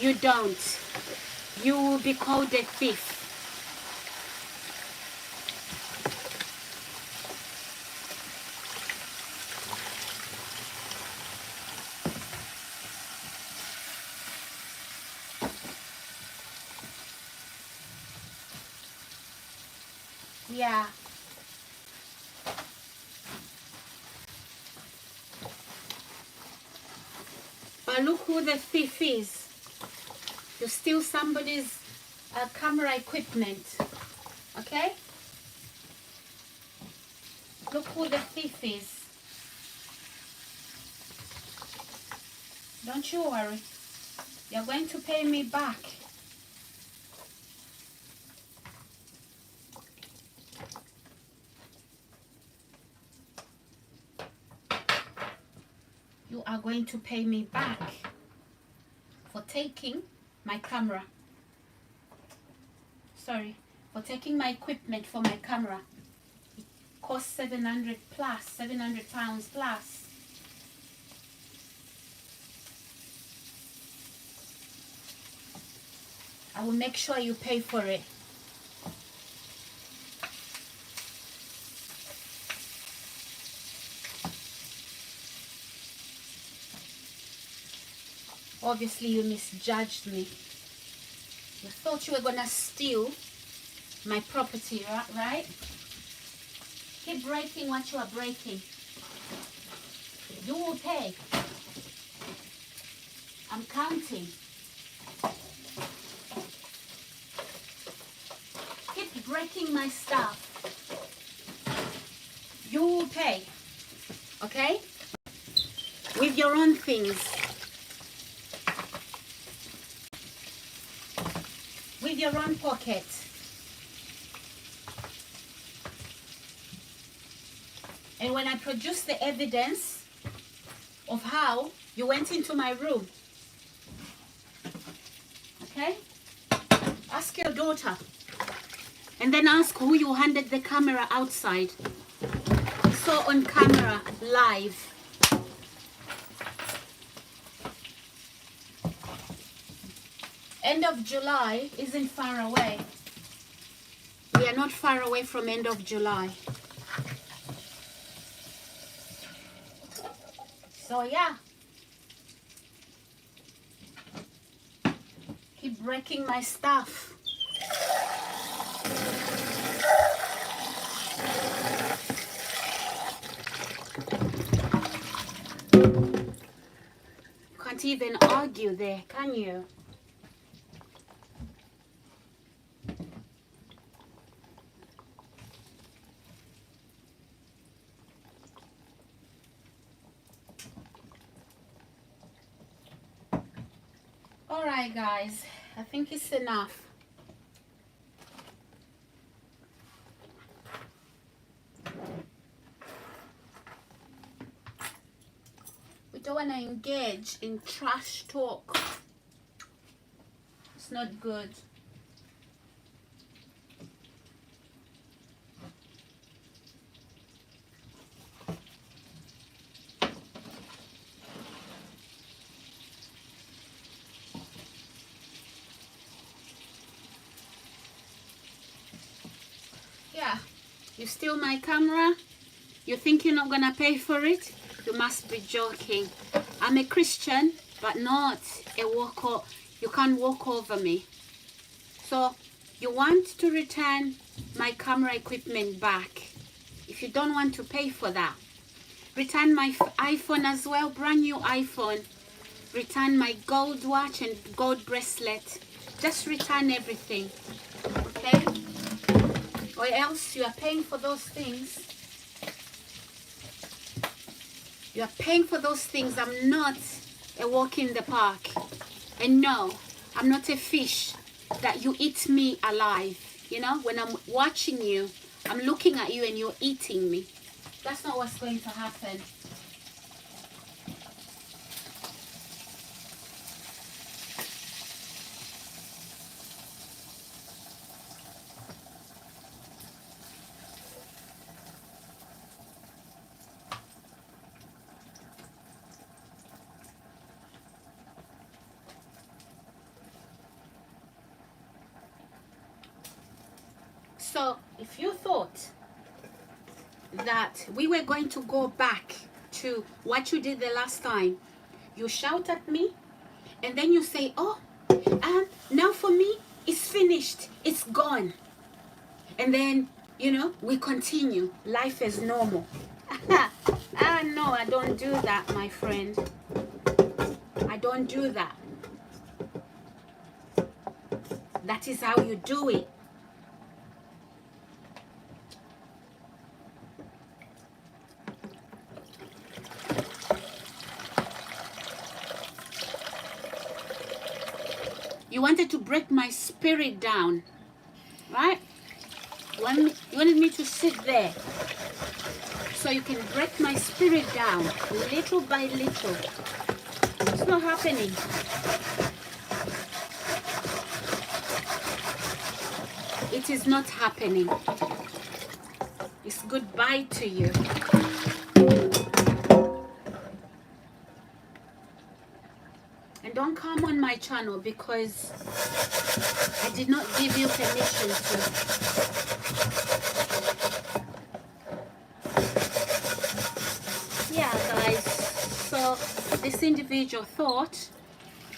You don't. You will be called a thief. Yeah. But look who the thief is. You steal somebody's camera equipment. Okay? Look who the thief is. Don't you worry. You're going to pay me back. You are going to pay me back for taking my camera. Sorry, for taking my equipment for my camera. It cost 700 plus, 700 pounds plus. I will make sure you pay for it. Obviously, you misjudged me. You thought you were gonna steal my property, right? Keep breaking what you are breaking. You will pay. I'm counting. Keep breaking my stuff. You will pay. Okay? With your own things. With your own pocket. And when I produce the evidence of how you went into my room, okay? Ask your daughter. And then ask who you handed the camera outside. So on camera, live. End of July isn't far away. We are not far away from end of July. So yeah. Keep breaking my stuff. Can't even argue there, can you? Alright guys, I think it's enough. We don't want to engage in trash talk. It's not good. Yeah, you steal my camera? You think you're not gonna pay for it? You must be joking. I'm a Christian, but not a walker. You can't walk over me. So you want to return my camera equipment back. If you don't want to pay for that, return my iPhone as well, brand new iPhone. Return my gold watch and gold bracelet. Just return everything, okay? Or else you are paying for those things. You are paying for those things. I'm not a walk in the park. And no, I'm not a fish that you eat me alive. You know, when I'm watching you, I'm looking at you and you're eating me. That's not what's going to happen. So if you thought that we were going to go back to what you did the last time, you shout at me and then you say, oh, now for me, it's finished, it's gone. And then, you know, we continue. Life is normal. No, I don't do that, my friend. I don't do that. That is how you do it. You wanted to break my spirit down, right? You wanted me to sit there so you can break my spirit down little by little. It's not happening. It is not happening. It's goodbye to you. And don't come on my channel because I did not give you permission to. Yeah, guys. So this individual thought,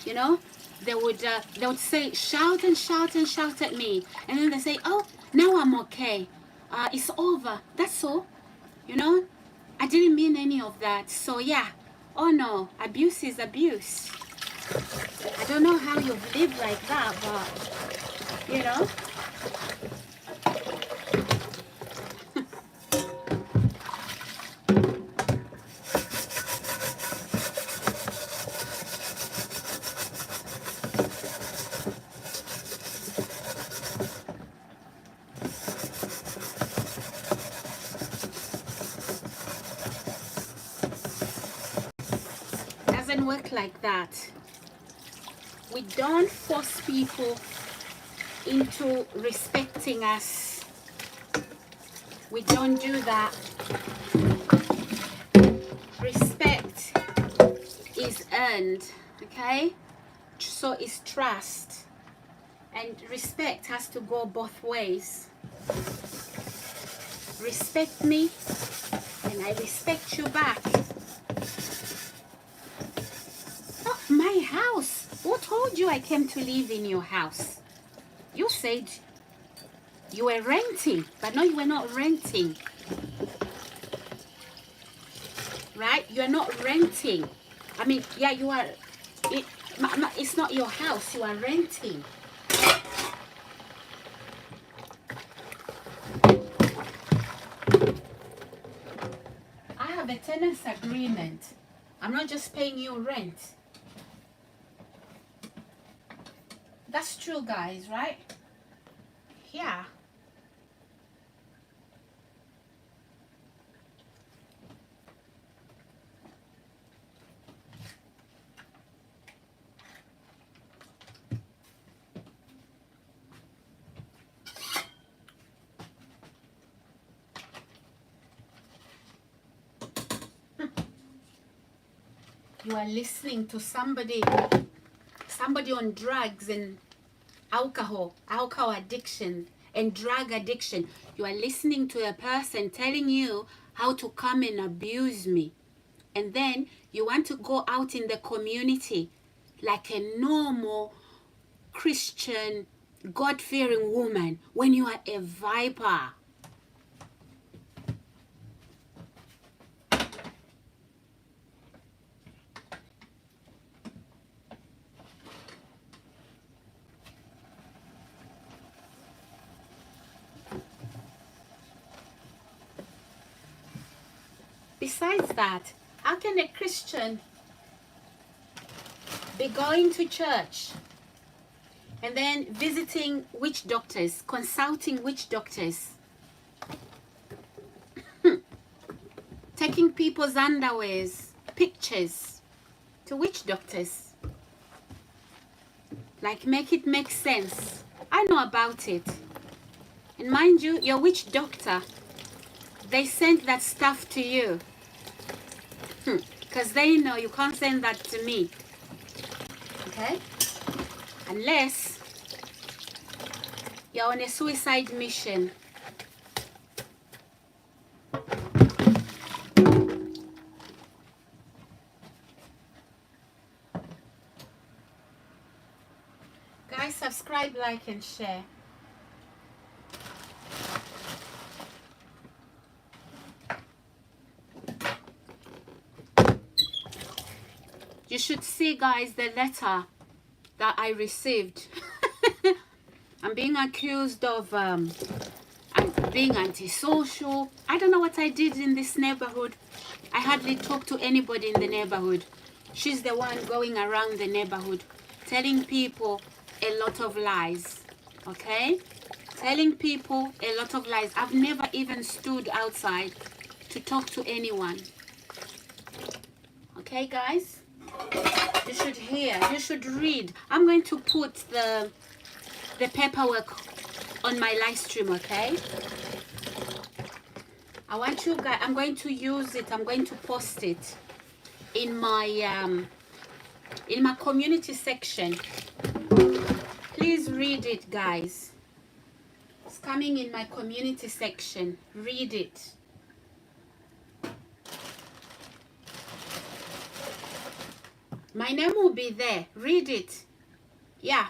you know, they would say shout and shout and shout at me, and then they say, oh, now I'm okay. It's over. That's all. You know, I didn't mean any of that. So yeah. Oh no, abuse is abuse. I don't know how you've lived like that, but you know. Doesn't work like that. We don't force people into respecting us. We don't do that. Respect is earned, okay? So is trust. And respect has to go both ways. Respect me, and I respect you back. Oh, my house. Who told you I came to live in your house? You said you were renting, but no, you were not renting. Right? You are not renting. I mean, yeah, you are. It's not your house. You are renting. I have a tenants agreement. I'm not just paying you rent. That's true, guys, right? Yeah. You are listening to somebody on drugs and alcohol addiction and drug addiction. You are listening to a person telling you how to come and abuse me. And then you want to go out in the community like a normal Christian, God-fearing woman when you are a viper. Besides that, how can a Christian be going to church And then visiting witch doctors, consulting witch doctors, taking people's underwears, pictures to witch doctors. Like, make it make sense. I know about it. And mind you, your witch doctor, they sent that stuff to you. Because they know you can't send that to me. Okay? Unless you're on a suicide mission. Guys, subscribe, like, and share. You should see, guys, the letter that I received. I'm being accused of being antisocial. I don't know what I did in this neighborhood. I hardly talk to anybody in the neighborhood. She's the one going around the neighborhood telling people a lot of lies. Okay? Telling people a lot of lies. I've never even stood outside to talk to anyone. Okay, guys? You should hear. You should read. I'm going to put the paperwork on my live stream, okay? I want you guys, I'm going to use it, I'm going to post it in my community section. Please read it, guys. It's coming in my community section. Read it. My name will be there. Read it. Yeah.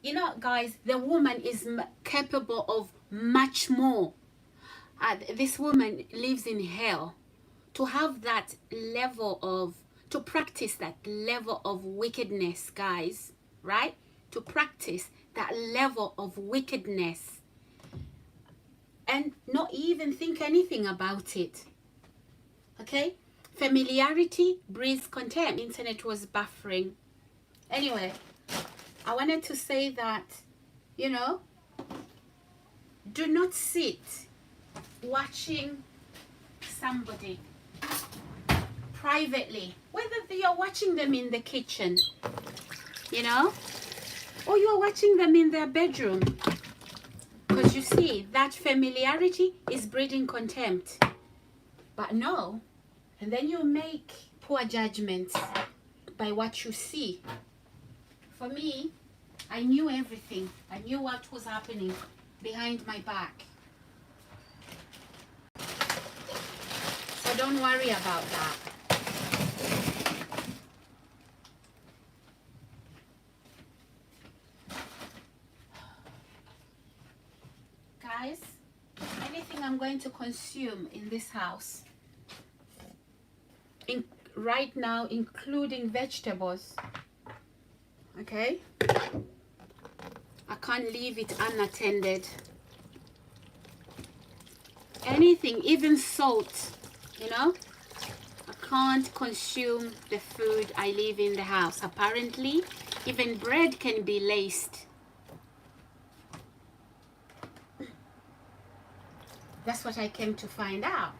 You know, guys, the woman is capable of much more. This woman lives in hell. To have that level of, to practice that level of wickedness, guys, right? To practice that level of wickedness and not even think anything about it. Okay? Familiarity breeds contempt. Internet was buffering. Anyway, I wanted to say that, you know, do not sit watching somebody privately, whether you're watching them in the kitchen, you know, or you're watching them in their bedroom. Because you see, that familiarity is breeding contempt. But no, and then you make poor judgments by what you see. For me, I knew everything. I knew what was happening behind my back. So don't worry about that. Guys, anything I'm going to consume in this house, right now, including vegetables, okay? I can't leave it unattended. Anything, even salt, you know? I can't consume the food I leave in the house. Apparently, even bread can be laced. That's what I came to find out.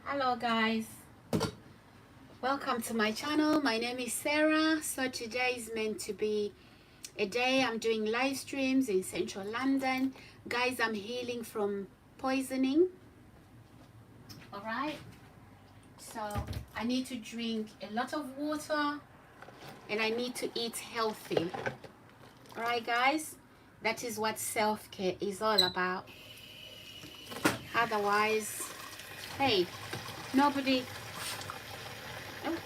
Hello, guys. Welcome to my channel. My name is Sarah. So today is meant to be a day I'm doing live streams in central London. Guys, I'm healing from poisoning. All right. So I need to drink a lot of water and I need to eat healthy. All right, guys. That is what self-care is all about. Otherwise, hey, nobody... Oh.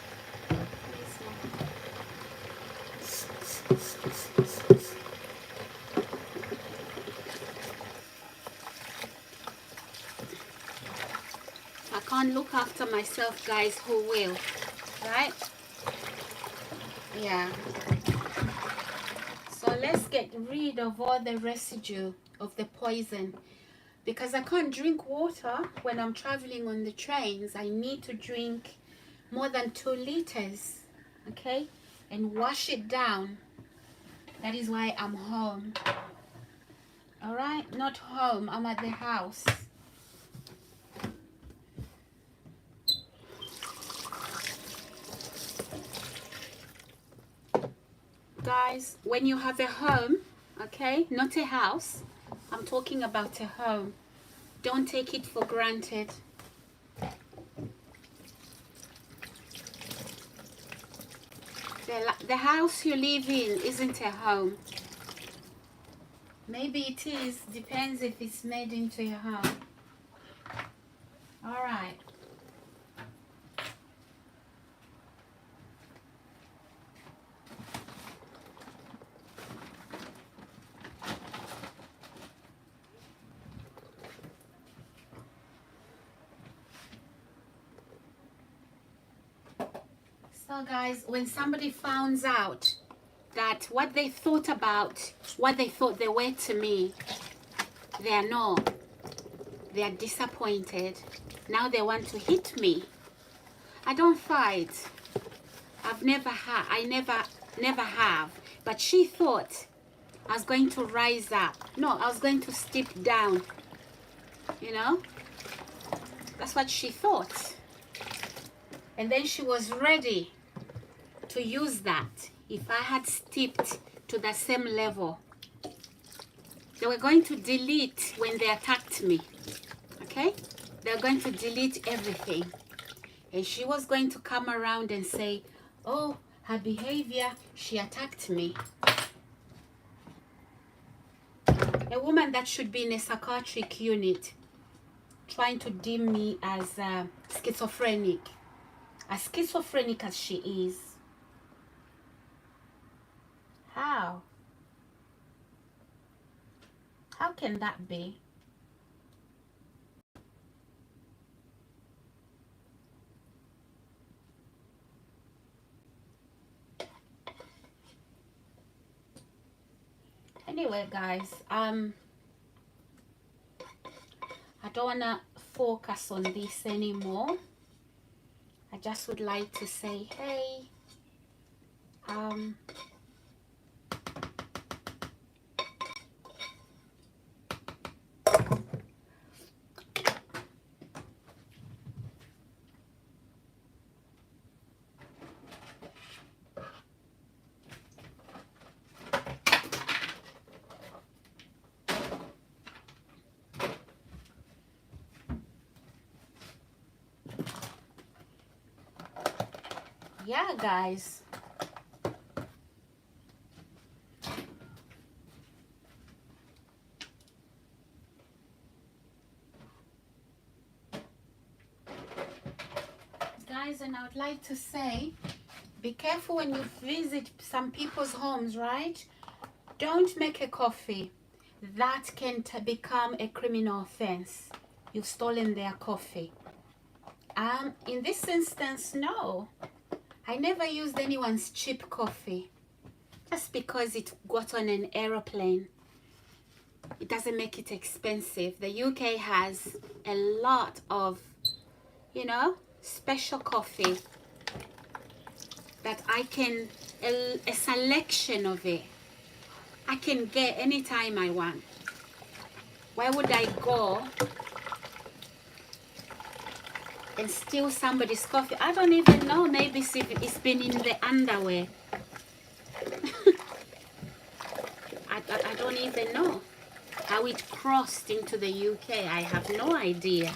I can't look after myself, guys. Who will? Right? Yeah. So let's get rid of all the residue of the poison. because I can't drink water when I'm traveling on the trains. I need to drink more than 2 liters, okay, and wash it down. That is why I'm home. All right, not home, I'm at the house. Guys, when you have a home, okay, not a house, I'm talking about a home, don't take it for granted. The house you live in isn't a home. Maybe it is, depends if it's made into a home. All right. So guys, when somebody finds out that what they thought they were to me, they are not. They are disappointed. Now they want to hit me. I don't fight. I never have. But she thought I was going to rise up. No, I was going to step down. You know? That's what she thought. And then she was ready to use that. If I had stepped to the same level, they were going to delete when they attacked me. Okay? They're going to delete everything. And she was going to come around and say, oh, her behavior, she attacked me. A woman that should be in a psychiatric unit trying to deem me as schizophrenic. As schizophrenic as she is. How? How can that be? Anyway, guys, I don't wanna focus on this anymore. I just would like to say, hey, yeah, guys. Guys, and I would like to say, be careful when you visit some people's homes, right? Don't make a coffee. That can become a criminal offense. You've stolen their coffee. In this instance, no. I never used anyone's cheap coffee. Just because it got on an aeroplane, it doesn't make it expensive. The UK has a lot of, you know, special coffee that I can, a selection of it, I can get anytime I want. Why would I go and steal somebody's coffee? I don't even know. Maybe it's been in the underwear. I don't even know how it crossed into the UK. I have no idea.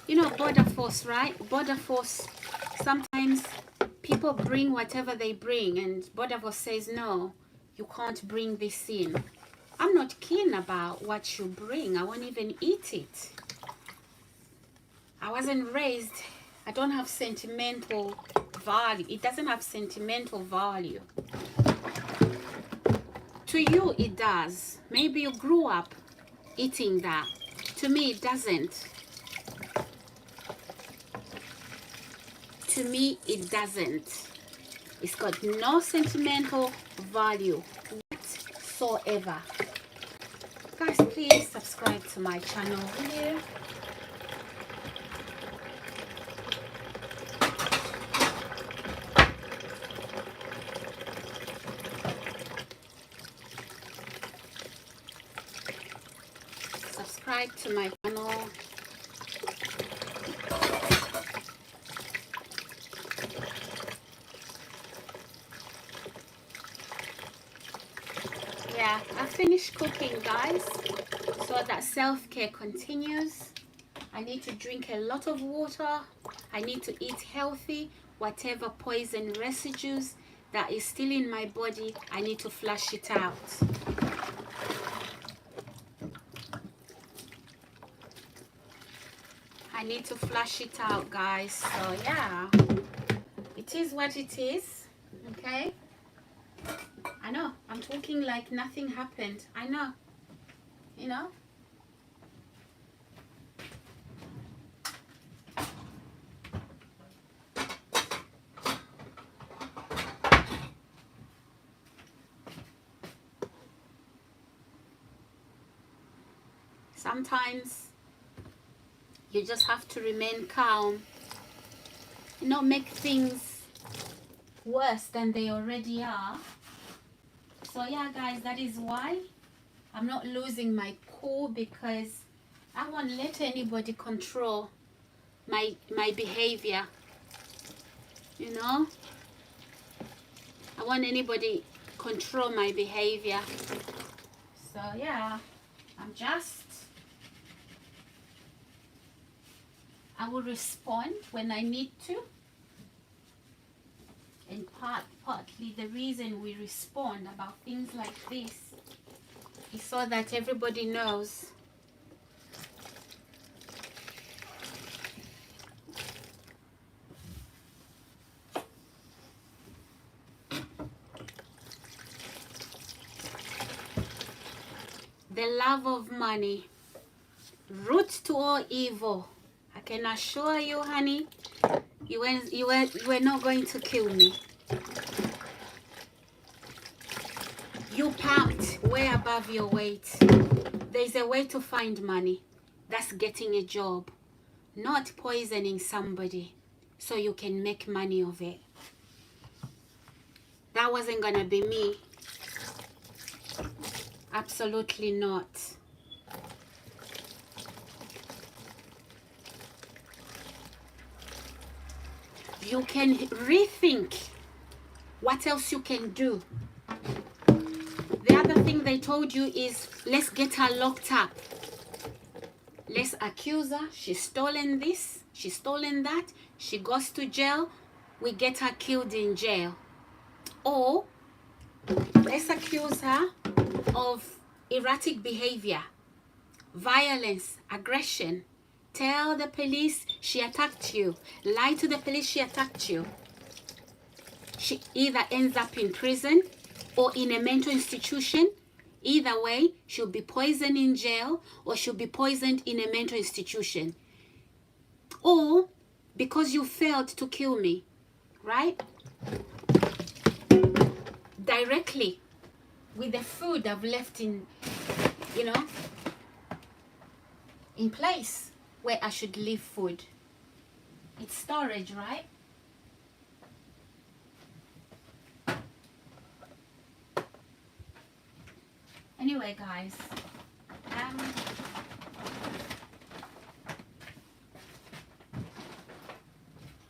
You know, border force, right? Border force, sometimes people bring whatever they bring and border force says, no, you can't bring this in. I'm not keen about what you bring. I won't even eat it. I wasn't raised, I don't have sentimental value. It doesn't have sentimental value. To you, it does. Maybe you grew up eating that. To me, it doesn't. To me, it doesn't. It's got no sentimental value whatsoever. guys, please subscribe to my channel here. Subscribe to my channel. Yeah, I finished cooking, guys, so that self-care continues. I need to drink a lot of water. I need to eat healthy. Whatever poison residues that is still in my body, I need to flush it out. I need to flush it out, guys. So yeah, it is what it is. Okay, I know I'm talking like nothing happened. I know, you know. Sometimes you just have to remain calm, not make things worse than they already are. So yeah, guys, that is why I'm not losing my cool, because I won't let anybody control my behavior. You know, I want anybody control my behavior. So yeah, I will respond when I need to. And partly the reason we respond about things like this is so that everybody knows. The love of money, root to all evil. I can assure you, honey, you were not going to kill me. You pumped way above your weight. There's a way to find money. That's getting a job, not poisoning somebody so you can make money of it. That wasn't gonna be me. Absolutely not. You can rethink what else you can do. The other thing they told you is, let's get her locked up. Let's accuse her. She's stolen this, she's stolen that. She goes to jail. We get her killed in jail. Or let's accuse her of erratic behavior, violence, aggression. Tell the police she attacked you. Lie to the police she attacked you. She either ends up in prison or in a mental institution. Either way, she'll be poisoned in jail or she'll be poisoned in a mental institution. Or because you failed to kill me, right? Directly with the food I've left in, you know, in place where I should leave food. It's storage, right? Anyway, guys,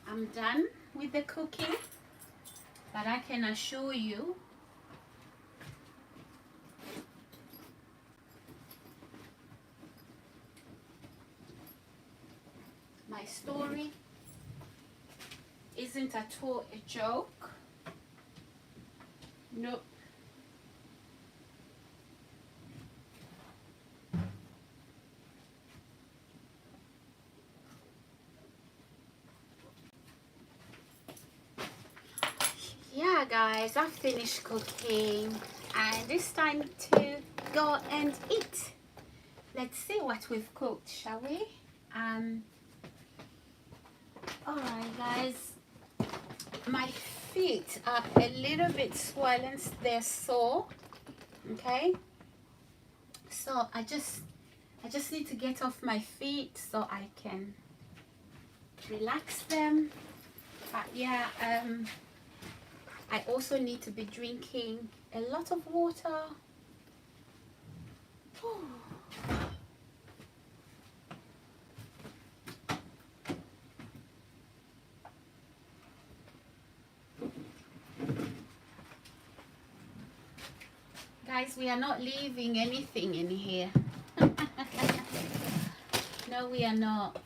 I'm done with the cooking, but I can assure you my story isn't at all a joke. Nope. Yeah, guys, I finished cooking and it's time to go and eat. Let's see what we've cooked, shall we? Alright, guys, my feet are a little bit swollen, they're sore, okay? So I just need to get off my feet so I can relax them. But yeah, I also need to be drinking a lot of water. Guys, we are not leaving anything in here. No, we are not.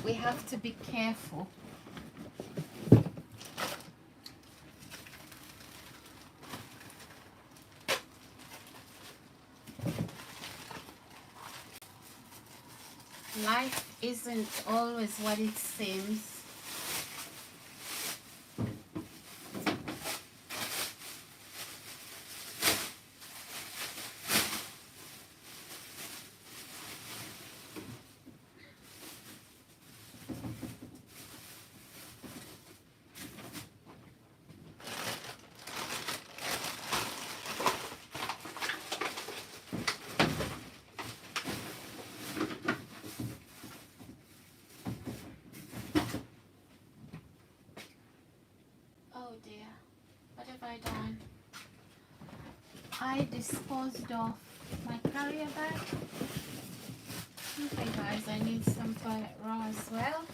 We have to be careful. Life isn't always what it seems. Oh dear, what have I done? I disposed of my carrier bag. Okay guys, I need some toilet roll as well.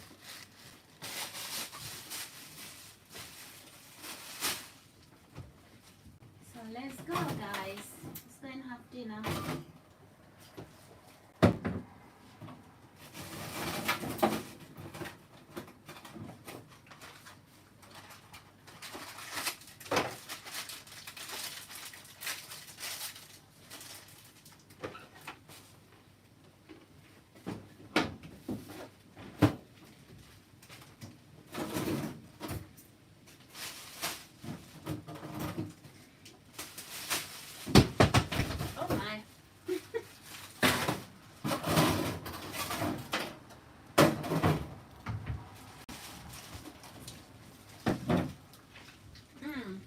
So let's go guys. Let's go and have dinner. Oh my. Mm.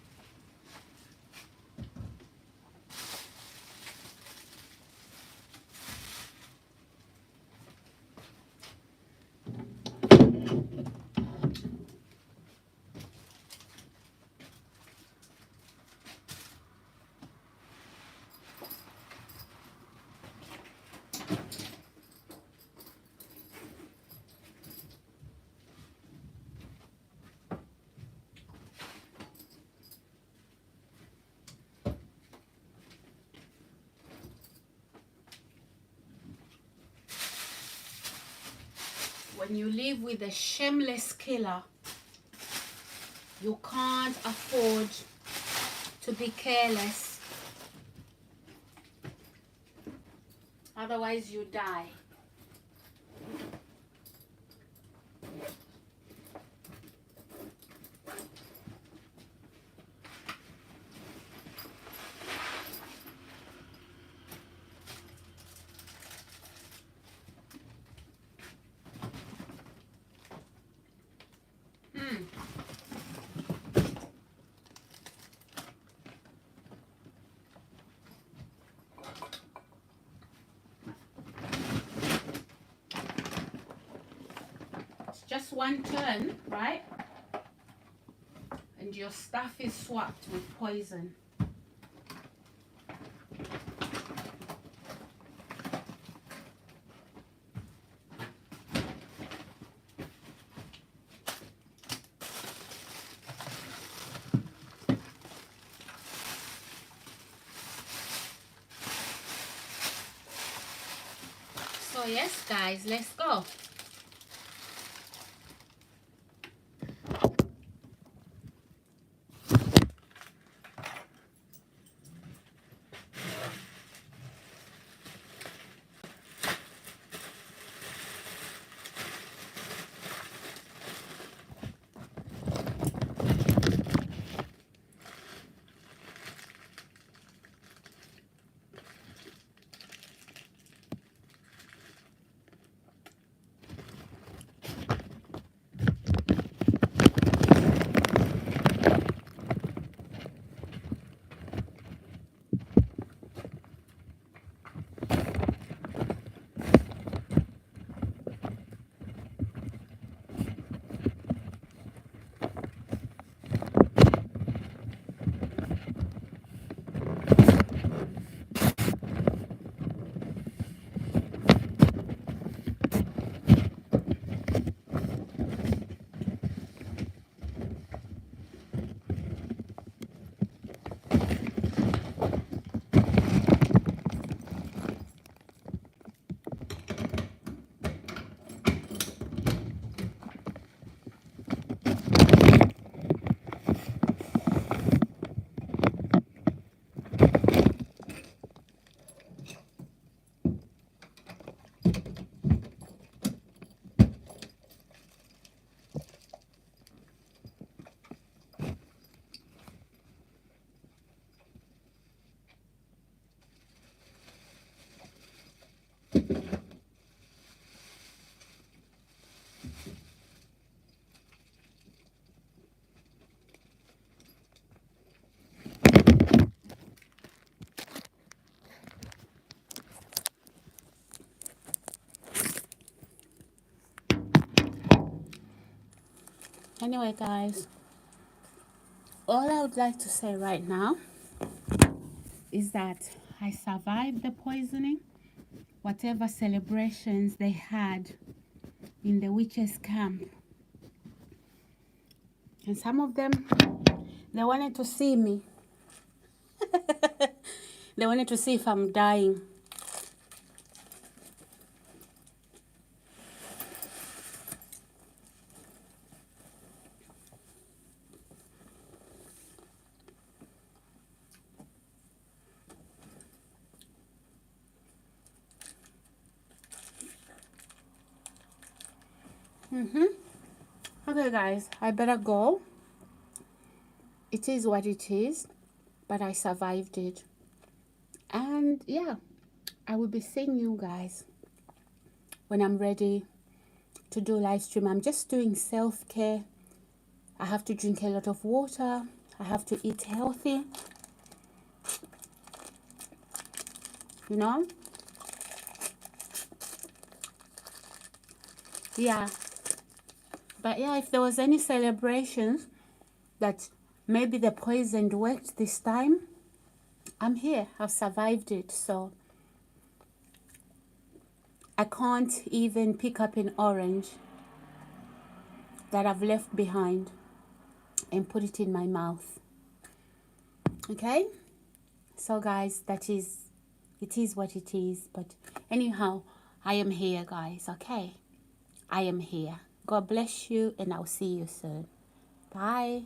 When you live with a shameless killer, you can't afford to be careless. Otherwise you die. Mm. It's just one turn, right? And your stuff is swapped with poison. So yes guys, let's go. Anyway, guys, all I would like to say right now is that I survived the poisoning. Whatever celebrations they had in the witches' camp, and some of them, they wanted to see me. They wanted to see if I'm dying. Okay, guys, I better go. It is what it is, but I survived it. And yeah, I will be seeing you guys when I'm ready to do live stream. I'm just doing self-care. I have to drink a lot of water. I have to eat healthy. You know? Yeah. But yeah, if there was any celebrations that maybe the poison worked this time, I'm here. I've survived it. So I can't even pick up an orange that I've left behind and put it in my mouth. Okay? So guys, it is what it is. But anyhow, I am here, guys. Okay? I am here. God bless you, and I'll see you soon. Bye.